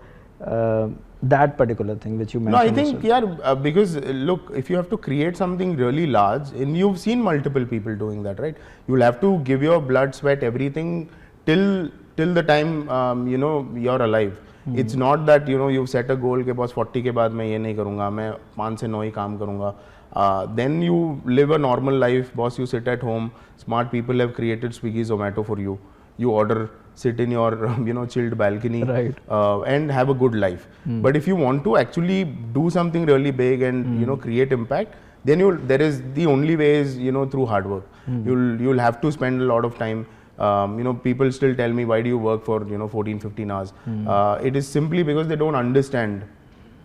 that particular thing which you mentioned? No, I think, because look, if you have to create something really large, and you've seen multiple people doing that, right? You'll have to give your blood, sweat, everything till the time, you know, you're alive. It's not that, you know, you've set a goal के boss 40 के बाद मैं ये नहीं करूँगा, मैं 5 से 9 ही काम करूँगा. Then you live a normal life, boss. You sit at home. Smart people have created Swiggy, Zomato for you. You order sit in your chilled balcony, Right. and have a good life. But if you want to actually do something really big and create impact, then there is the only way is through hard work. You'll have to spend a lot of time. People still tell me, why do you work for 14-15 hours? It is simply because they don't understand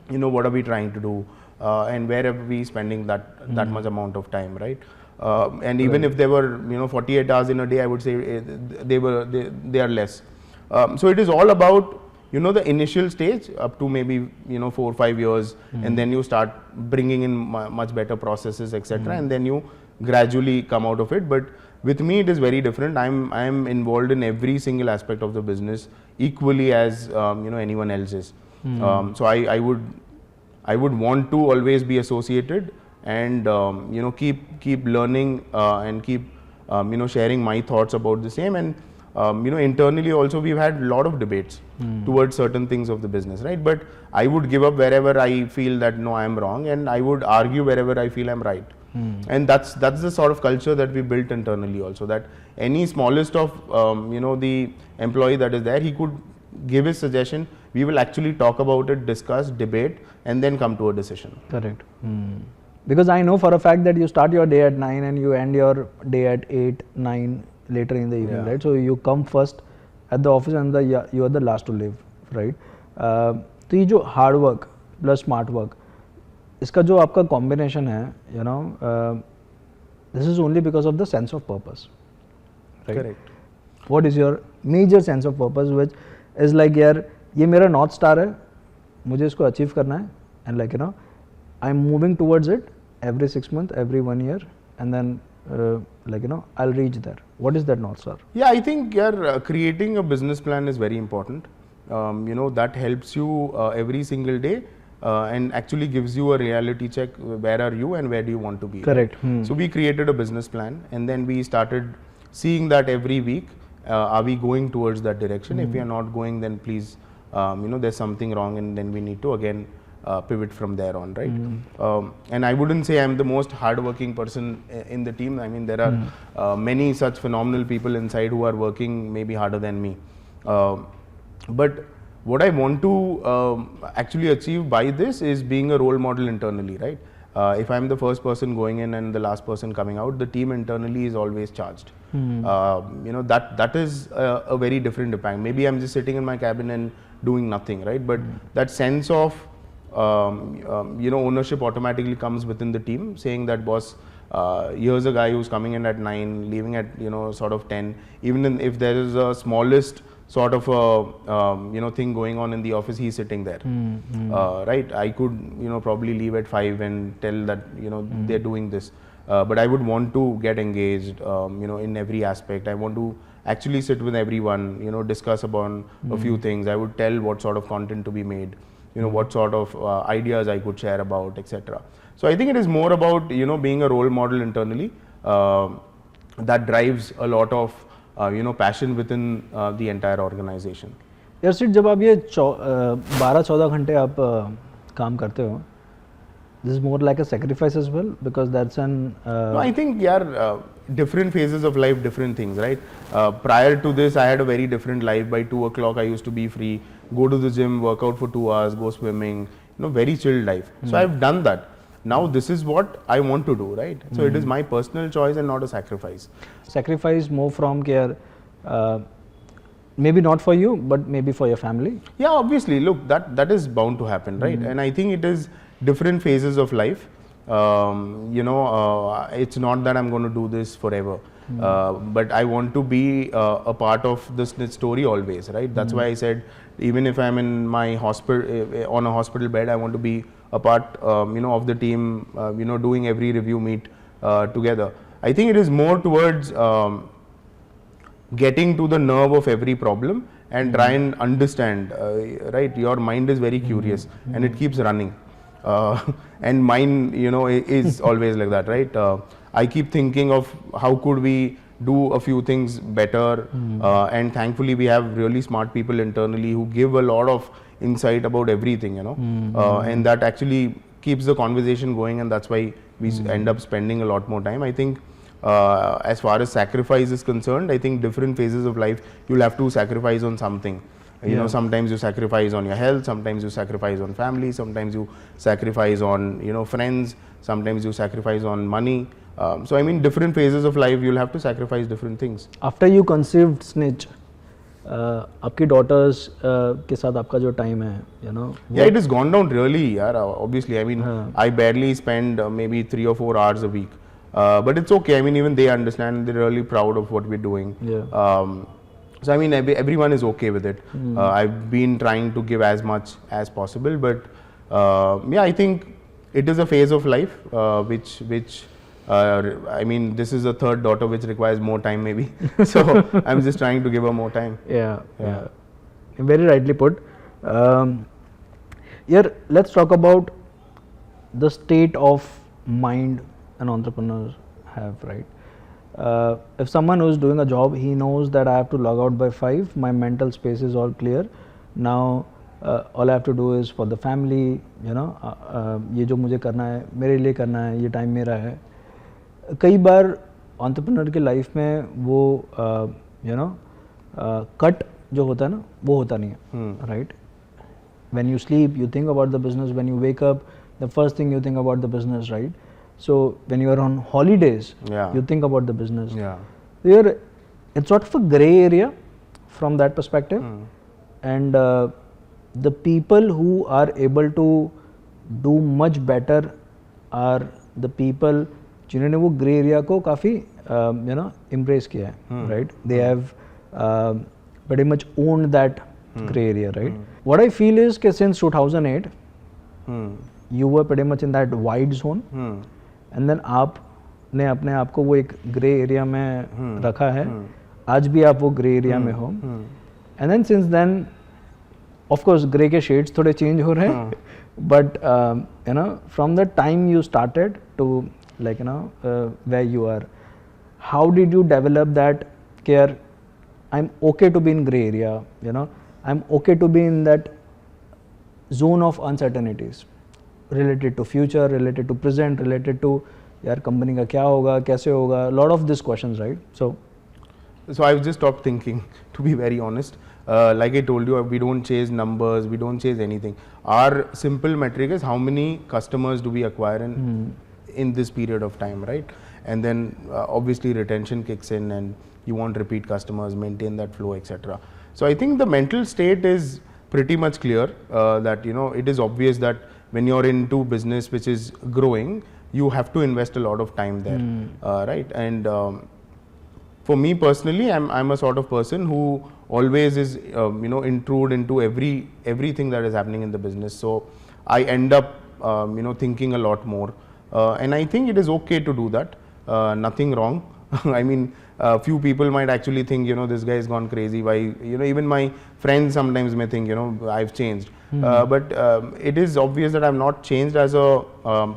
what are we trying to do, and where are we spending that much amount of time, right? And even if there were 48 hours in a day, I would say they are less. So it is all about the initial stage up to maybe 4 or 5 years, and then you start bringing in much better processes, etc., and then you gradually come out of it. But with me it is very different. I am involved in every single aspect of the business equally as anyone else is. So I would want to always be associated and keep learning and keep sharing my thoughts about the same. And internally also we've had a lot of debates towards certain things of the business, right? But I would give up wherever I feel that no, I am wrong, and I would argue wherever I feel I'm right. And that's the sort of culture that we built internally also, that any smallest of the employee that is there, he could give his suggestion. We will actually talk about it, discuss, debate, and then come to a decision. Correct. Because I know for a fact that you start your day at 9 and you end your day at 8, 9 later in the evening, right? So you come first at the office and you are the last to leave, right? तो ये जो hard work plus smart work, इसका जो आपका combination है, this is only because of the sense of purpose, right? Correct. What is your major sense of purpose, which is like, यार ये मेरा north star है, मुझे इसको achieve करना है, and like I'm moving towards it every 6 months, every 1 year, and then I'll reach there. What is that north star? Yeah, I think creating a business plan is very important. That helps you every single day and actually gives you a reality check. Where are you and where do you want to be? Correct. Right? So we created a business plan, and then we started seeing that every week. Are we going towards that direction? If we are not going, then please, there's something wrong, and then we need to again pivot from there on, right? And I wouldn't say I'm the most hardworking person in the team. I mean, there are many such phenomenal people inside who are working maybe harder than me. But what I want to actually achieve by this is being a role model internally, right? If I'm the first person going in and the last person coming out, the team internally is always charged. That is a very different impact. Maybe I'm just sitting in my cabin and doing nothing, right? But that sense of ownership automatically comes within the team, saying that, boss, here's a guy who's coming in at 9, leaving at sort of 10. Even if there is a smallest sort of a thing going on in the office, he's sitting there, right? I could probably leave at 5 and tell that they're doing this, but I would want to get engaged in every aspect. I want to actually sit with everyone, discuss about a few things. I would tell what sort of content to be made, what sort of ideas I could share about, etc. So I think it is more about being a role model internally that drives a lot of passion within the entire organization. यार seat, जब आप ये 12-14 घंटे आप काम करते हो, this is more like a sacrifice as well, because that's an no, I think different phases of life, different things, right? Prior to this, I had a very different life. By 2 o'clock, I used to be free, go to the gym, work out for 2 hours, go swimming, very chilled life. So I've done that. Now this is what I want to do, right? So it is my personal choice and not a sacrifice. Sacrifice more from care, maybe not for you, but maybe for your family. Yeah, obviously. Look, that is bound to happen, right? And I think it is different phases of life. It's not that I'm going to do this forever, but I want to be a part of the Snitch story always, right? That's why I said, even if I'm in my hospital, on a hospital bed, I want to be a part, of the team, doing every review meet together. I think it is more towards getting to the nerve of every problem and try and understand, right? Your mind is very curious and it keeps running. And mine, is always like that, right? I keep thinking of how could we do a few things better, and thankfully we have really smart people internally who give a lot of insight about everything, and that actually keeps the conversation going, and that's why we end up spending a lot more time. I think as far as sacrifice is concerned, I think different phases of life you'll have to sacrifice on something. You know, sometimes you sacrifice on your health, sometimes you sacrifice on family, sometimes you sacrifice on, you know, friends, sometimes you sacrifice on money. So I mean, different phases of life you'll have to sacrifice different things. After you conceived Snitch, आपकी daughters के साथ आपका जो time है, you know? Yeah, it has gone down really, yaar, obviously. I mean, I barely spend maybe 3 or 4 hours a week. But it's okay. I mean, even they understand. They're really proud of what we're doing. Yeah. So I mean, everyone is okay with it. I've been trying to give as much as possible, but yeah, I think it is a phase of life which I mean, this is a third daughter which requires more time maybe. So I'm just trying to give her more time. Yeah. Very rightly put. Here, let's talk about the state of mind an entrepreneur have, right? If someone who is doing a job, he knows that I have to log out by 5, my mental space is all clear. Now all I have to do is for the family, you know, ये जो मुझे करना है, मेरे लिए करना है, ये टाइम मेरा है. कई बार entrepreneur के लाइफ में वो you know कट जो होता है ना, वो होता नहीं है, right? When you sleep, you think about the business. When you wake up, the first thing you think about the business, right? So when you are on holidays, you think about the business. Here, it's sort of a gray area from that perspective. And the people who are able to do much better are the people जिन्होंने वो gray area को काफी you know embrace किया है, right? They have pretty much owned that gray area, right? What I feel is that since 2008, you were pretty much in that wide zone. And then आपने अपने आप को वो एक ग्रे एरिया में रखा है. आज भी आप वो ग्रे एरिया में हो. And then since then of course grey के शेड्स थोड़े चेंज हो रहे हैं, but you know from the time you started to like you know where you are, how did you develop that care I am okay to be in grey area, you know I am okay to be in that zone of uncertainties related to future, related to present, related to यार company का क्या होगा, कैसे होगा, lot of these questions, right? So I've just stopped thinking, to be very honest. Like I told you, we don't chase numbers, we don't chase anything. Our simple metric is how many customers do we acquire in this period of time, right? And then obviously retention kicks in and you want repeat customers, maintain that flow, etc. So I think the mental state is pretty much clear, that you know it is obvious that when you're into business which is growing, you have to invest a lot of time there, right? And for me personally, I'm a sort of person who always is you know intrude into everything that is happening in the business. So I end up you know thinking a lot more, and I think it is okay to do that. Nothing wrong. I mean, few people might actually think, you know, this guy has gone crazy. Why, you know, even my friends sometimes may think, you know, I've changed. But it is obvious that I'm not changed as a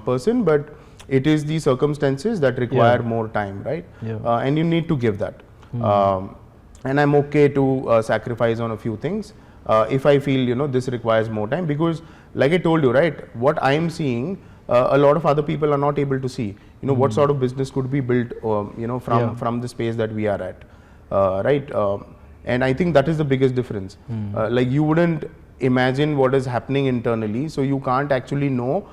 person, but it is the circumstances that require more time, right? And you need to give that. And I'm okay to sacrifice on a few things if I feel, you know, this requires more time, because like I told you, right, what I'm seeing, a lot of other people are not able to see. You know, what sort of business could be built, you know, from the space that we are at, right? And I think that is the biggest difference. Like you wouldn't imagine what is happening internally, so you can't actually know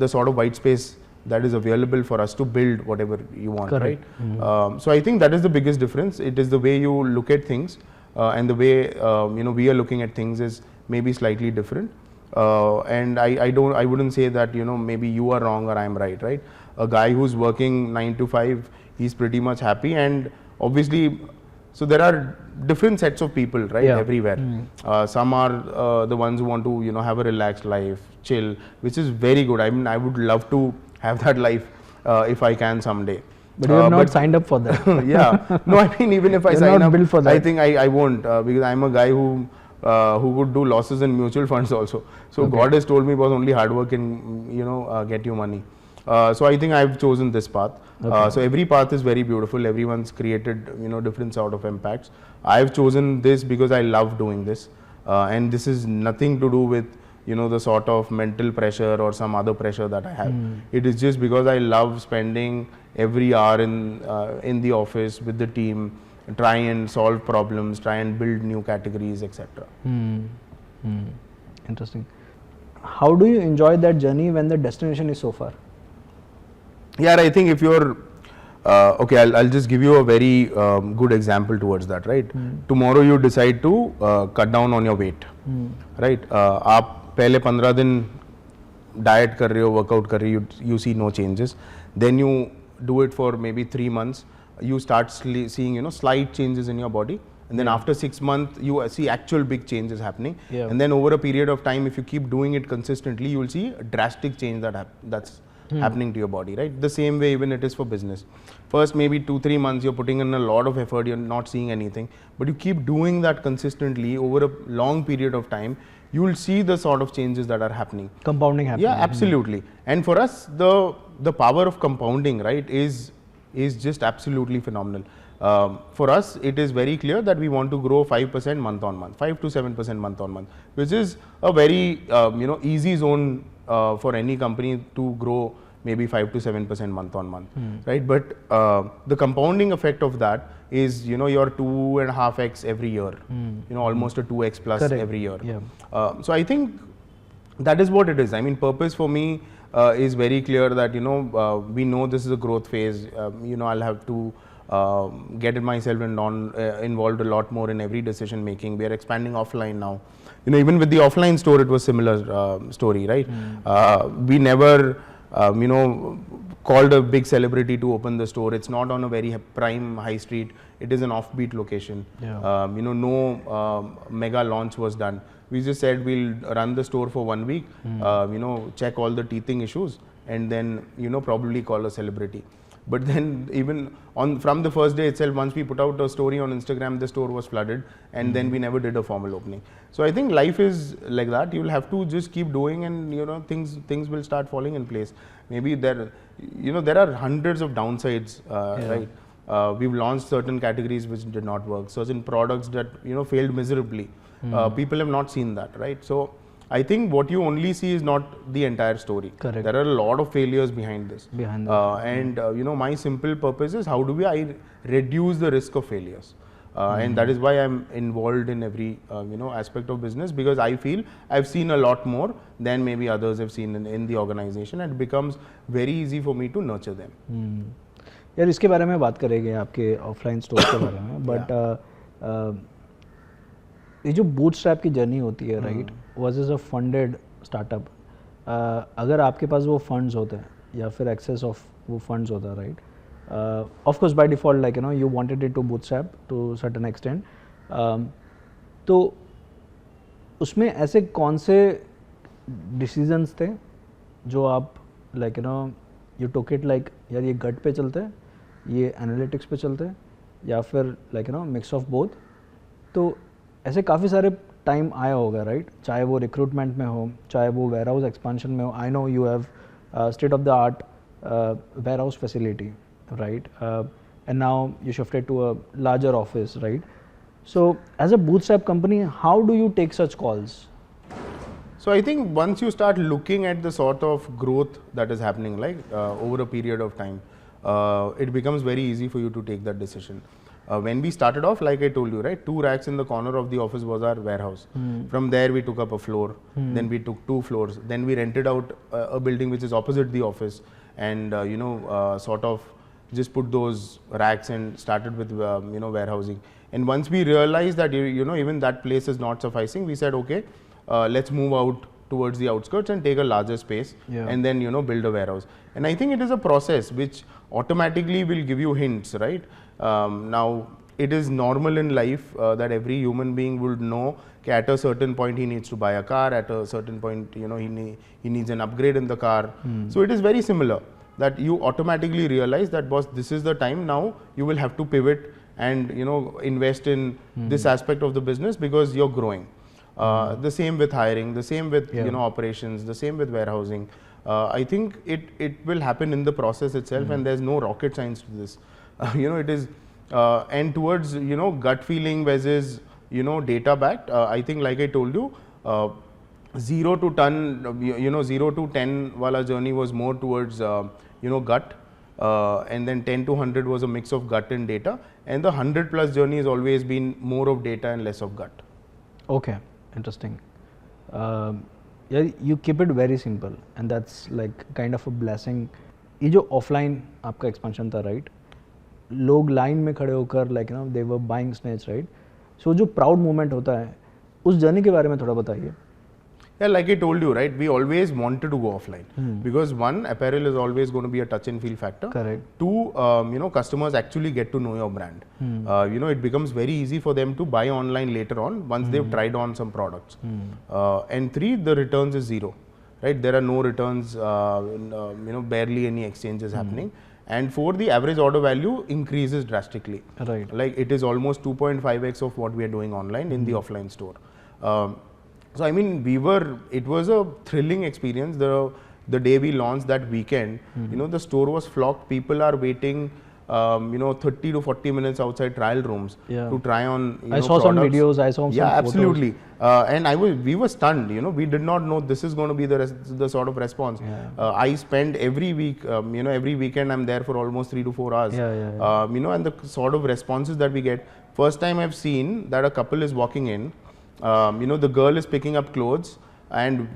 the sort of white space that is available for us to build whatever you want, right? So I think that is the biggest difference. It is the way you look at things, and the way you know we are looking at things is maybe slightly different. And I wouldn't say that, you know, maybe you are wrong or I'm right, right? A guy who's working 9 to 5, he's pretty much happy, and obviously, so there are different sets of people, right, everywhere. Some are the ones who want to, you know, have a relaxed life, chill, which is very good. I mean, I would love to have that life if I can someday. But you have not signed up for that. Yeah, no, I mean, even if I sign up, built for that. I think I won't, because I'm a guy who would do losses in mutual funds also. So God has told me, was only hard work can, you know, get you money. So I think I've chosen this path. So every path is very beautiful. Everyone's created, you know, different sort of impacts. I've chosen this because I love doing this, and this is nothing to do with the sort of mental pressure or some other pressure that I have. It is just because I love spending every hour in the office with the team, try and solve problems, try and build new categories, etc. Interesting. How do you enjoy that journey when the destination is so far? Yeah, I think if you're okay, I'll just give you a very good example towards that, right? Tomorrow you decide to cut down on your weight, right? आप पहले 15 दिन diet कर रहे हो, workout कर रहे हो, you see no changes. Then you do it for maybe 3 months. You start seeing slight changes in your body, and then after 6 months you see actual big changes happening. And then over a period of time, if you keep doing it consistently, you will see a drastic change that's happening to your body, right? The same way even it is for business. First maybe 2-3 months you're putting in a lot of effort, you're not seeing anything, but you keep doing that consistently over a long period of time, you will see the sort of changes that are happening. Compounding happening. Yeah, absolutely. And for us, the power of compounding, right, is just absolutely phenomenal. For us, it is very clear that we want to grow 5% month on month, 5 to 7% month on month, which is a very easy zone for any company to grow maybe 5 to 7% month on month, right? But the compounding effect of that is your 2.5x every year, almost a 2x plus every year. So I think that is what it is. I mean, purpose for me is very clear that we know this is a growth phase. I'll have to get myself involved a lot more in every decision making. We are expanding offline now. Even with the offline store, it was similar story, right? We never called a big celebrity to open the store. It's not on a very prime high street. It is an offbeat location. No mega launch was done. We just said we'll run the store for 1 week, check all the teething issues, and then probably call a celebrity. But then even from the first day itself, once we put out a story on Instagram, the store was flooded, and then we never did a formal opening. So I think life is like that. You will have to just keep doing, and things will start falling in place. Maybe there are hundreds of downsides, right? We've launched certain categories which did not work, certain products that failed miserably. People have not seen that, right? So I think what you only see is not the entire story. Correct. There are a lot of failures behind this. And my simple purpose is how do I reduce the risk of failures, and that is why I'm involved in every aspect of business, because I feel I've seen a lot more than maybe others have seen in the organization, and it becomes very easy for me to nurture them. यार इसके बारे में बात करेंगे आपके offline store के बारे में, बट ये जो बूटस्ट्रैप की जर्नी होती है, right, versus a funded startup, अगर आपके पास वो फंड्स होते हैं या फिर एक्सेस ऑफ वो फंड्स होता है, right, of course by default like you wanted it to bootstrap to certain extent, तो उसमें ऐसे कौन से डिसीजंस थे जो आप like you took it like यार ये गट पे चलते हैं, ये एनालिटिक्स पे चलते हैं, या फिर लाइक मिक्स ऑफ बोथ? तो ऐसे काफ़ी सारे टाइम आया होगा, राइट, चाहे वो रिक्रूटमेंट में हो, चाहे वो वेयर हाउस एक्सपांशन में हो. I know you have state of the art warehouse facility, right, and now you shifted to a larger office, right. So as a bootstrap company, how do you take such calls? So I think once you start looking at the sort of growth that is happening, like over a period of time, it becomes very easy for you to take that decision. When we started off, like I told you, right, 2 racks in the corner of the office was our warehouse. From there we took up a floor, then we took 2 floors, then we rented out a building which is opposite the office, and sort of just put those racks and started with warehousing. And once we realized that even that place is not sufficing, we said okay, let's move out towards the outskirts and take a larger space, and then build a warehouse. And I think it is a process which automatically will give you hints, right? Now it is normal in life that every human being would know that at a certain point he needs to buy a car, at a certain point he needs an upgrade in the car. So it is very similar that you automatically realize that boss, this is the time now you will have to pivot and invest in this aspect of the business because you're growing. The same with hiring, the same with operations, the same with warehousing. I think it will happen in the process itself, and there's no rocket science to this. It is and towards gut feeling versus data backed. I think like I told you, 0 to 10, 0 to 10 wala journey was more towards, gut. And then 10 to 100 was a mix of gut and data. And the 100 plus journey has always been more of data and less of gut. Okay, interesting. Yeah, you keep it very simple and that's like kind of a blessing. ये जो offline आपका expansion था, right? लोग line में खड़े होकर like they were buying Snitch, right? So जो proud moment होता है, उस journey के बारे में थोड़ा बताइए. Yeah, like I told you, right? We always wanted to go offline because one, apparel is always going to be a touch and feel factor. Correct. Two, customers actually get to know your brand. It becomes very easy for them to buy online later on once they've tried on some products. And three, the returns is zero, right? There are no returns, barely any exchanges happening. And four, the average order value increases drastically. Right. Like it is almost 2.5x of what we are doing online in the offline store. So I mean, it was a thrilling experience. The day we launched that weekend, the store was flocked. People are waiting, 30 to 40 minutes outside trial rooms to try on. I saw some videos. I saw some photos. Absolutely. And we were stunned. We did not know this is going to be the sort of response. I spend every week, every weekend I'm there for almost 3 to 4 hours. And the sort of responses that we get. First time I've seen that a couple is walking in. The girl is picking up clothes and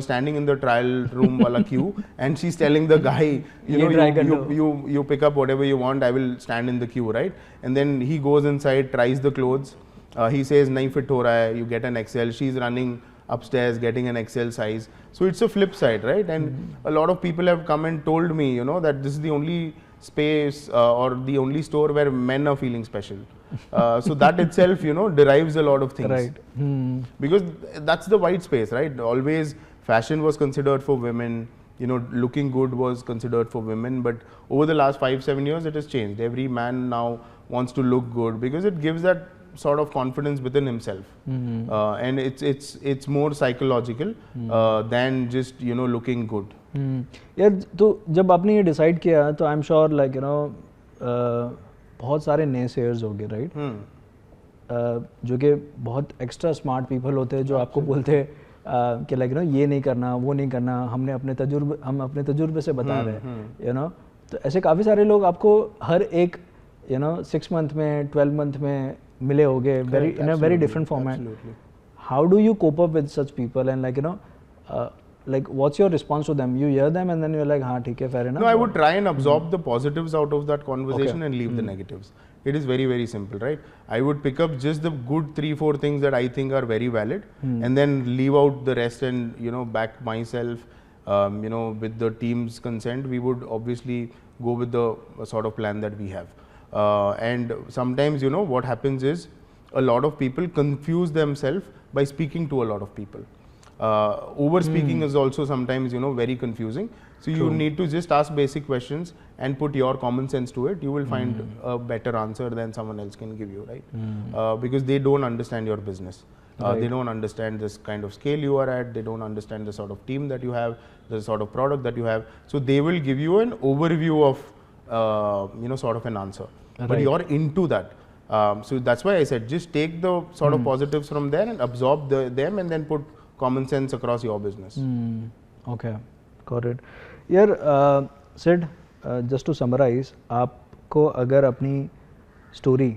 standing in the trial room wala queue, and she's telling the guy, you pick up whatever you want, I will stand in the queue, right? And then he goes inside, tries the clothes, he says nahi fit ho raha hai, you get an XL, she's running upstairs getting an XL size. So it's a flip side, right? And a lot of people have come and told me, that this is the only space or the only store where men are feeling special. So that itself, derives a lot of things. Right. Because that's the white space, right? Always fashion was considered for women, looking good was considered for women. But over the last 5-7 years, it has changed. Every man now wants to look good because it gives that sort of confidence within himself. And it's more psychological than just, looking good. यार तो जब आपने ये decide किया तो I am sure like बहुत सारे नए शेयर्स होंगे, राइट? जो कि बहुत एक्स्ट्रा स्मार्ट पीपल होते हैं जो आपको बोलते हैं कि लाइक ये नहीं करना, वो नहीं करना, हम अपने तजुर्बे से बता रहे हैं, तो ऐसे काफ़ी सारे लोग आपको हर एक 6 मंथ में 12 मंथ में मिले होंगे in a very different format. How do you cope up with such people and like what's your response to them? You hear them and then you're like, हाँ ठीक है, fair enough. No, I would try and absorb the positives out of that conversation and leave the negatives. It is very, very simple, right? I would pick up just the good 3-4 things that I think are very valid and then leave out the rest and, back myself, with the team's consent. We would obviously go with the sort of plan that we have. And sometimes, what happens is a lot of people confuse themselves by speaking to a lot of people. Over speaking is also sometimes very confusing, so you need to just ask basic questions and put your common sense to it. You will find a better answer than someone else can give you, right? Because they don't understand your business. They don't understand this kind of scale you are at, they don't understand the sort of team that you have, the sort of product that you have, so they will give you an overview of sort of an answer, but you're into that. So that's why I said just take the sort of positives from there and absorb them and then put common sense across your business. Okay, got it. यार Sid, just to summarize, आपको अगर अपनी story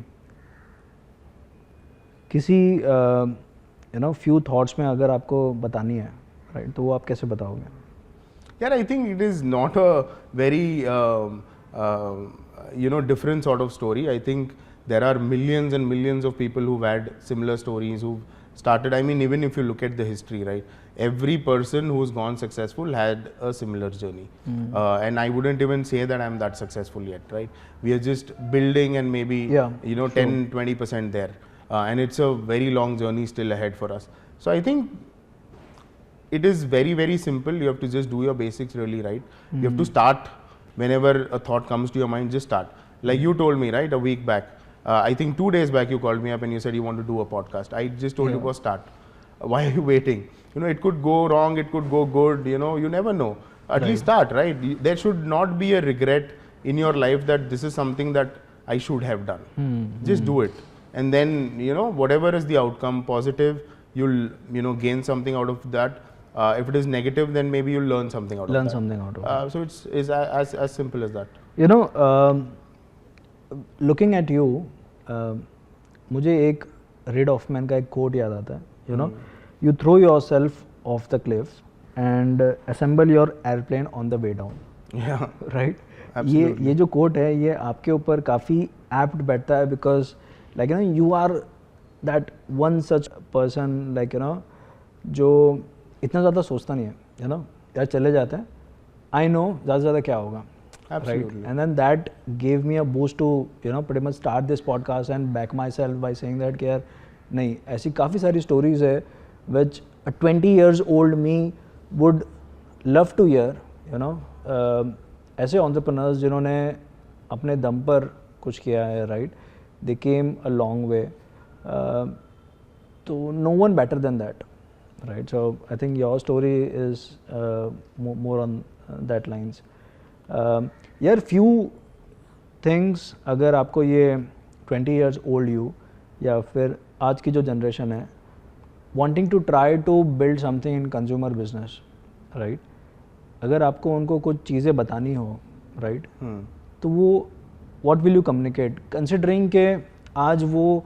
किसी few thoughts में अगर आपको बतानी है, right, तो वो आप कैसे बताओगे? Yeah, I think it is not a very different sort of story. I think there are millions and millions of people who've had similar stories, who've started. I mean, even if you look at the history, right, every person who's gone successful had a similar journey. And I wouldn't even say that I'm that successful yet, right? We are just building and maybe 10-20% there. And it's a very long journey still ahead for us. So I think it is very, very simple. You have to just do your basics really right. You have to start whenever a thought comes to your mind, just start. Like you told me, right, a week back. I think 2 days back you called me up and you said you want to do a podcast. I just told you go start. Why are you waiting? It could go wrong, it could go good, you never know. At least start, right? There should not be a regret in your life that this is something that I should have done. Just do it. And then, whatever is the outcome, positive, you'll gain something out of that. If it is negative, then maybe you'll learn something out of that. Learn something out of it. So it's as simple as that. You know, looking at you, मुझे एक red Hoffman का एक coat याद आता है. You know, you throw yourself off the cliff and assemble your airplane on the way down. Yeah. Right? Absolutely. ये जो coat है ये आपके ऊपर काफ़ी एप्ट बैठता है because like you know you are that one such person like you know जो इतना ज़्यादा सोचता नहीं है, you know, यार चले जाते हैं, I know ज़्यादा से ज़्यादा क्या होगा. Absolutely. Right? And then that gave me a boost to you know pretty much start this podcast and back myself by saying that कि यार नहीं, ऐसी काफ़ी सारी stories है which a 20 years old me would love to hear, you know. ऐसे entrepreneurs जिन्होंने अपने दम पर कुछ किया है, right? They came a long way. तो no one better than that, right? So I think your story is more on that lines. यार few things अगर आपको ये 20 years old you या फिर आज की जो generation है wanting to try to build something in consumer business, right? अगर आपको उनको कुछ चीज़ें बतानी हो, right? तो वो what will you communicate? Considering के आज वो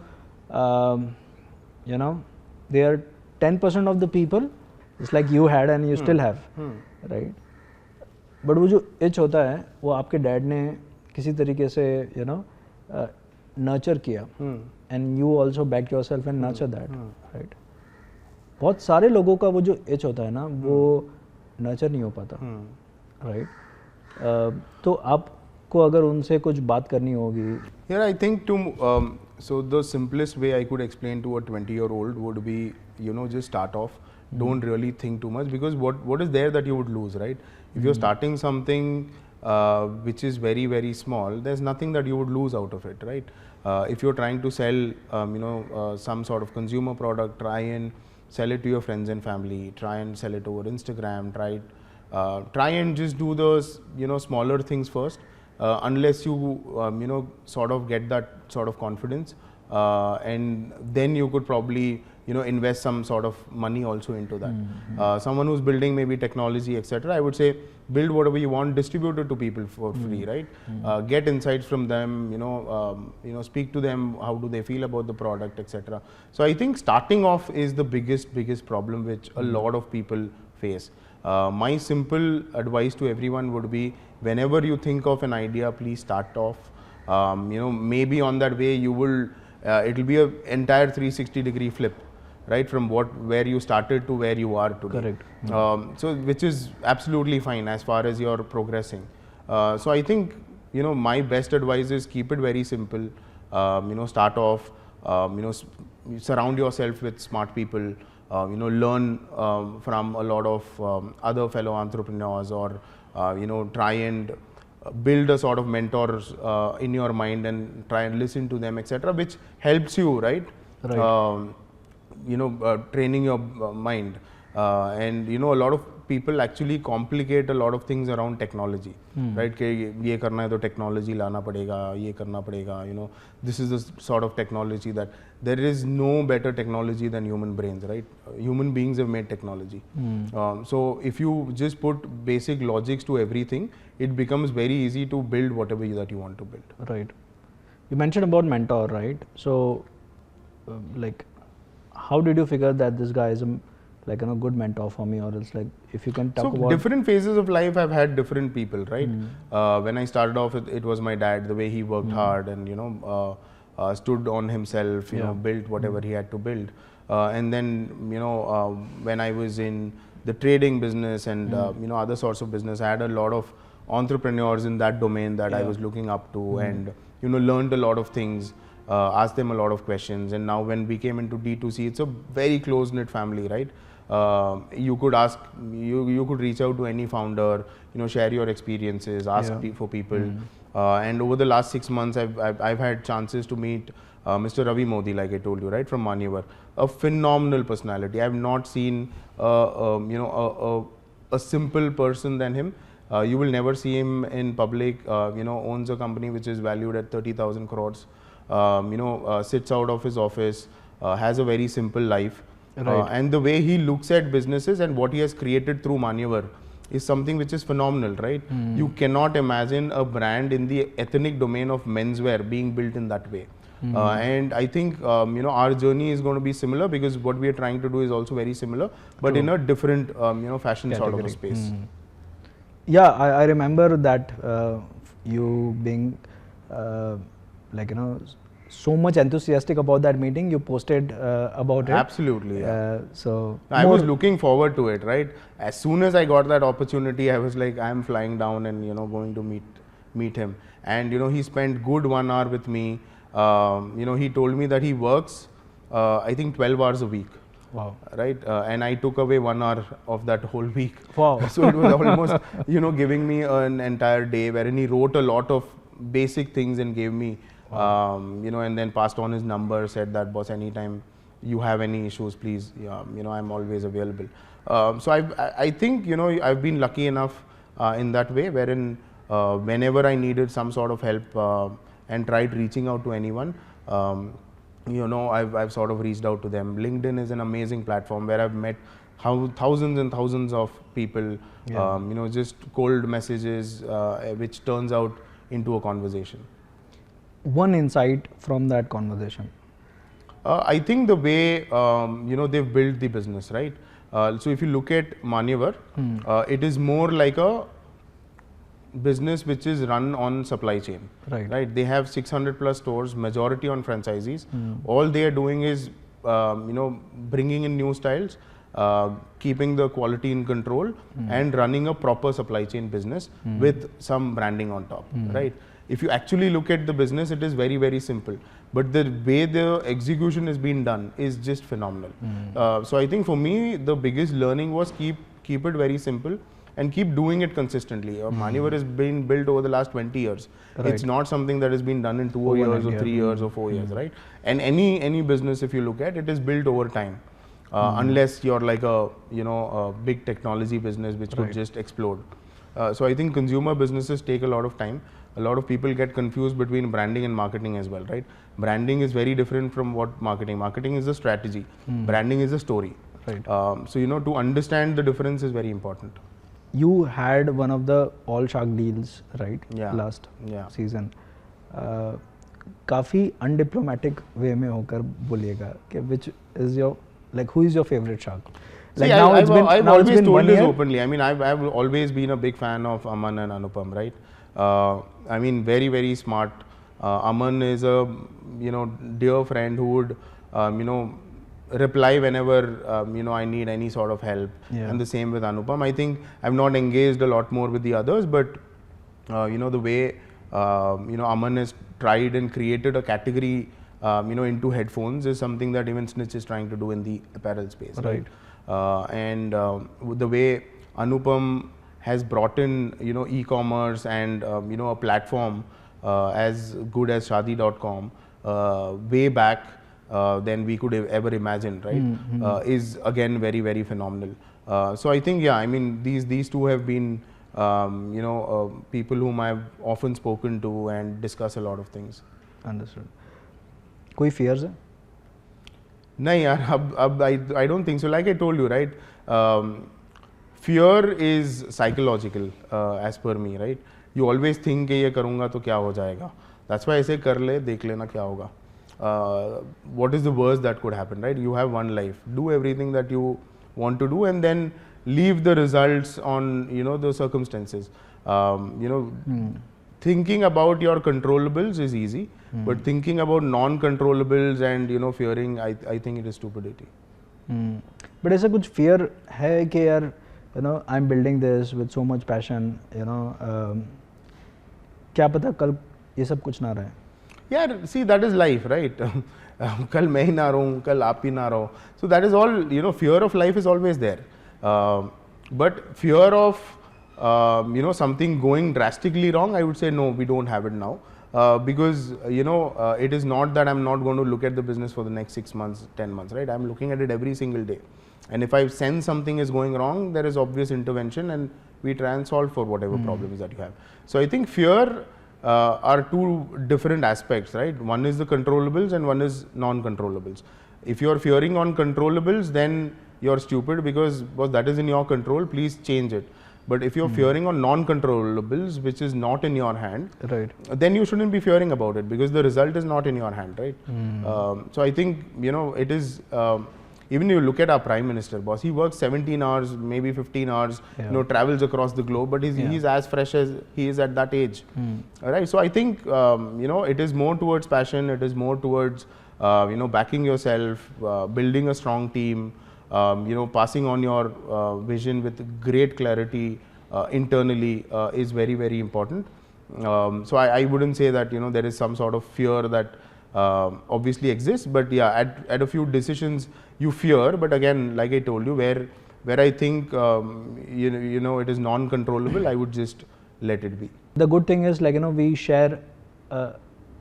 you know they are 10% of the people just like you had and you still have, right? But वो जो itch होता है वो आपके डैड ने किसी तरीके से you know nurture किया and you also back yourself and nurture that, right? बहुत सारे लोगों का वो जो itch होता है ना वो nurture नहीं हो पाता, right? तो आपको अगर उनसे कुछ बात करनी होगी. Yeah, I think so the simplest way I could explain to a 20-year-old would be, you know, just start off. Don't really think too much because what is there that you would lose, right? If you're starting something which is very, very small, there's nothing that you would lose out of it, right? If you're trying to sell, you know, some sort of consumer product, try and sell it to your friends and family. Try and sell it over Instagram. Try and just do those, you know, smaller things first. Unless you, you know, sort of get that sort of confidence, and then you could probably, you know, invest some sort of money also into that. Someone who's building maybe technology, etc. I would say build whatever you want, distribute it to people for free, right? Get insights from them, you know, speak to them. How do they feel about the product, etc. So I think starting off is the biggest problem which a lot of people face. My simple advice to everyone would be, whenever you think of an idea, please start off. You know, maybe on that way you will, it will be an entire 360-degree flip, right? From where you started to where you are today. Correct. So which is absolutely fine as far as you're progressing. So I think, you know, my best advice is keep it very simple. You know, start off, you know, surround yourself with smart people. You know, learn from a lot of other fellow entrepreneurs, or you know, try and build a sort of mentors in your mind and try and listen to them, etc., which helps you, right? You know, training your mind. And you know, a lot of people actually complicate a lot of things around technology, right? कि ये करना है तो technology लाना पड़ेगा, ये करना पड़ेगा. You know, this is the sort of technology that there is no better technology than human brains, right? Human beings have made technology. So if you just put basic logics to everything, it becomes very easy to build whatever that you want to build. Right. You mentioned about mentor, right? So, like, how did you figure that this guy is like, you know, good mentor for me, or else like if you can talk about different phases of life, I've had different people, right? When I started off, it was my dad, the way he worked hard and, you know, stood on himself, you know, built whatever he had to build. And then, you know, when I was in the trading business and, you know, other sorts of business, I had a lot of entrepreneurs in that domain that I was looking up to and, you know, learned a lot of things, asked them a lot of questions. And now when we came into D2C, it's a very close-knit family, right? You could ask, you could reach out to any founder, you know, share your experiences, ask for people. And over the last 6 months, I've had chances to meet Mr. Ravi Modi, like I told you, right, from Manyavar, a phenomenal personality. I've not seen, you know, a simple person than him. You will never see him in public. You know, owns a company which is valued at 30,000 crores. You know, sits out of his office, has a very simple life. Right. And the way he looks at businesses and what he has created through Manyavar is something which is phenomenal, right? You cannot imagine a brand in the ethnic domain of menswear being built in that way. And I think our journey is going to be similar, because what we are trying to do is also very similar, but in a different fashion sort of a space. Yeah, I remember that you being so much enthusiastic about that meeting. You posted about it. Absolutely. Yeah. So I was looking forward to it, right? As soon as I got that opportunity, I was like, I'm flying down and going to meet him. And he spent good 1 hour with me. He told me that he works I think 12 hours a week. Wow. Right? And I took away 1 hour of that whole week. Wow. So it was almost giving me an entire day wherein he wrote a lot of basic things and gave me and then passed on his number, said that, boss, anytime you have any issues, please, I'm always available. So I think I've been lucky enough in that way, wherein whenever I needed some sort of help and tried reaching out to anyone, I've sort of reached out to them. LinkedIn is an amazing platform where I've met thousands and thousands of people, just cold messages, which turns out into a conversation. One insight from that conversation? I think the way they've built the business, right? So if you look at Manyavar, it is more like a business which is run on supply chain. Right? They have 600 plus stores, majority on franchisees. All they are doing is bringing in new styles, keeping the quality in control, and running a proper supply chain business with some branding on top. Right? If you actually look at the business, it is very, very simple. But the way the execution is being done is just phenomenal. So I think for me, the biggest learning was keep it very simple and keep doing it consistently. Manyavar has been built over the last 20 years. Right. It's not something that has been done in 2 years or 3 years or 4 years, right? And any business, if you look at it, is built over time. Unless you're like a big technology business which could just explode. So I think consumer businesses take a lot of time. A lot of people get confused between branding and marketing as well, right? Branding is very different from what marketing. Marketing is a strategy. Branding is a story. Right. So to understand the difference is very important. You had one of the all shark deals, right? Yeah. Last Yeah. season. काफी undiplomatic way में होकर बोलिएगा कि which is your who is your favorite shark? See, I've always told this openly. I mean, I've always been a big fan of Aman and Anupam, right? I mean, very, very smart. Aman is a dear friend who would reply whenever I need any sort of help. Yeah. And the same with Anupam. I think I've not engaged a lot more with the others, but the way Aman has tried and created a category into headphones is something that even Snitch is trying to do in the apparel space. Right. And the way Anupam has brought in e-commerce and a platform as good as Shaadi.com way back than we could have ever imagined, right? Is again very, very phenomenal. So I think I mean these two have been people whom I've often spoken to and discuss a lot of things. Understood. कोई fears है? नहीं यार, I don't think so. Like I told you, right? Fear is psychological as per me, right? You always think कि ये करूँगा तो क्या हो जाएगा. That's why ऐसे कर ले, देख लेना क्या होगा. What is the worst that could happen, right? You have one life. Do everything that you want to do and then leave the results on the circumstances. Thinking about your controllables is easy, but thinking about non-controllables and fearing, I think it is stupidity. But ऐसा कुछ fear है कि यार I'm building this with so much passion, क्या पता कल ये सब कुछ ना रहे. Yeah, see, that is life, right? कल मैं ही ना रहूँ, कल आप ही ना रहो. So that is all, fear of life is always there. But fear of, something going drastically wrong, I would say no, we don't have it now. Because, it is not that I'm not going to look at the business for the next 6 months, 10 months, right? I'm looking at it every single day. And if I sense something is going wrong, there is obvious intervention and we try and solve for whatever problems that you have. So I think fear are two different aspects, right? One is the controllables and one is non-controllables. If you're fearing on controllables, then you're stupid, because that is in your control, please change it. But if you're fearing on non-controllables, which is not in your hand, right, then you shouldn't be fearing about it, because the result is not in your hand, right? So I think, it is, even you look at our Prime Minister, boss, he works 17 hours, maybe 15 hours, travels across the globe, but he's as fresh as he is at that age, right? So I think, it is more towards passion, it is more towards, backing yourself, building a strong team, passing on your vision with great clarity internally is very, very important. So I wouldn't say that, there is some sort of fear that obviously exists, but yeah, at a few decisions you fear, but again, like I told you, where I think, it is non-controllable, I would just let it be. The good thing is, like, we share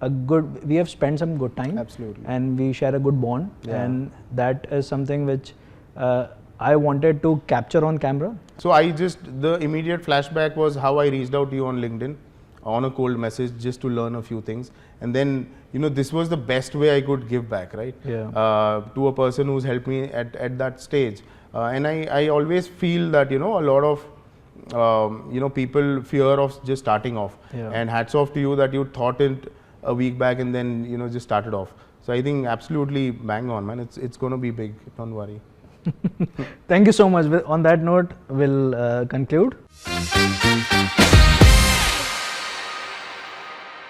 we have spent some good time. Absolutely. And we share a good bond, and that is something which I wanted to capture on camera. So the immediate flashback was how I reached out to you on LinkedIn on a cold message, just to learn a few things. And then, this was the best way I could give back, right? Yeah. To a person who's helped me at that stage. And I always feel that, a lot of, people fear of just starting off. Yeah. And hats off to you that you thought it a week back and then, just started off. So I think absolutely bang on, man. It's going to be big. Don't worry. Thank you so much. On that note, we'll conclude.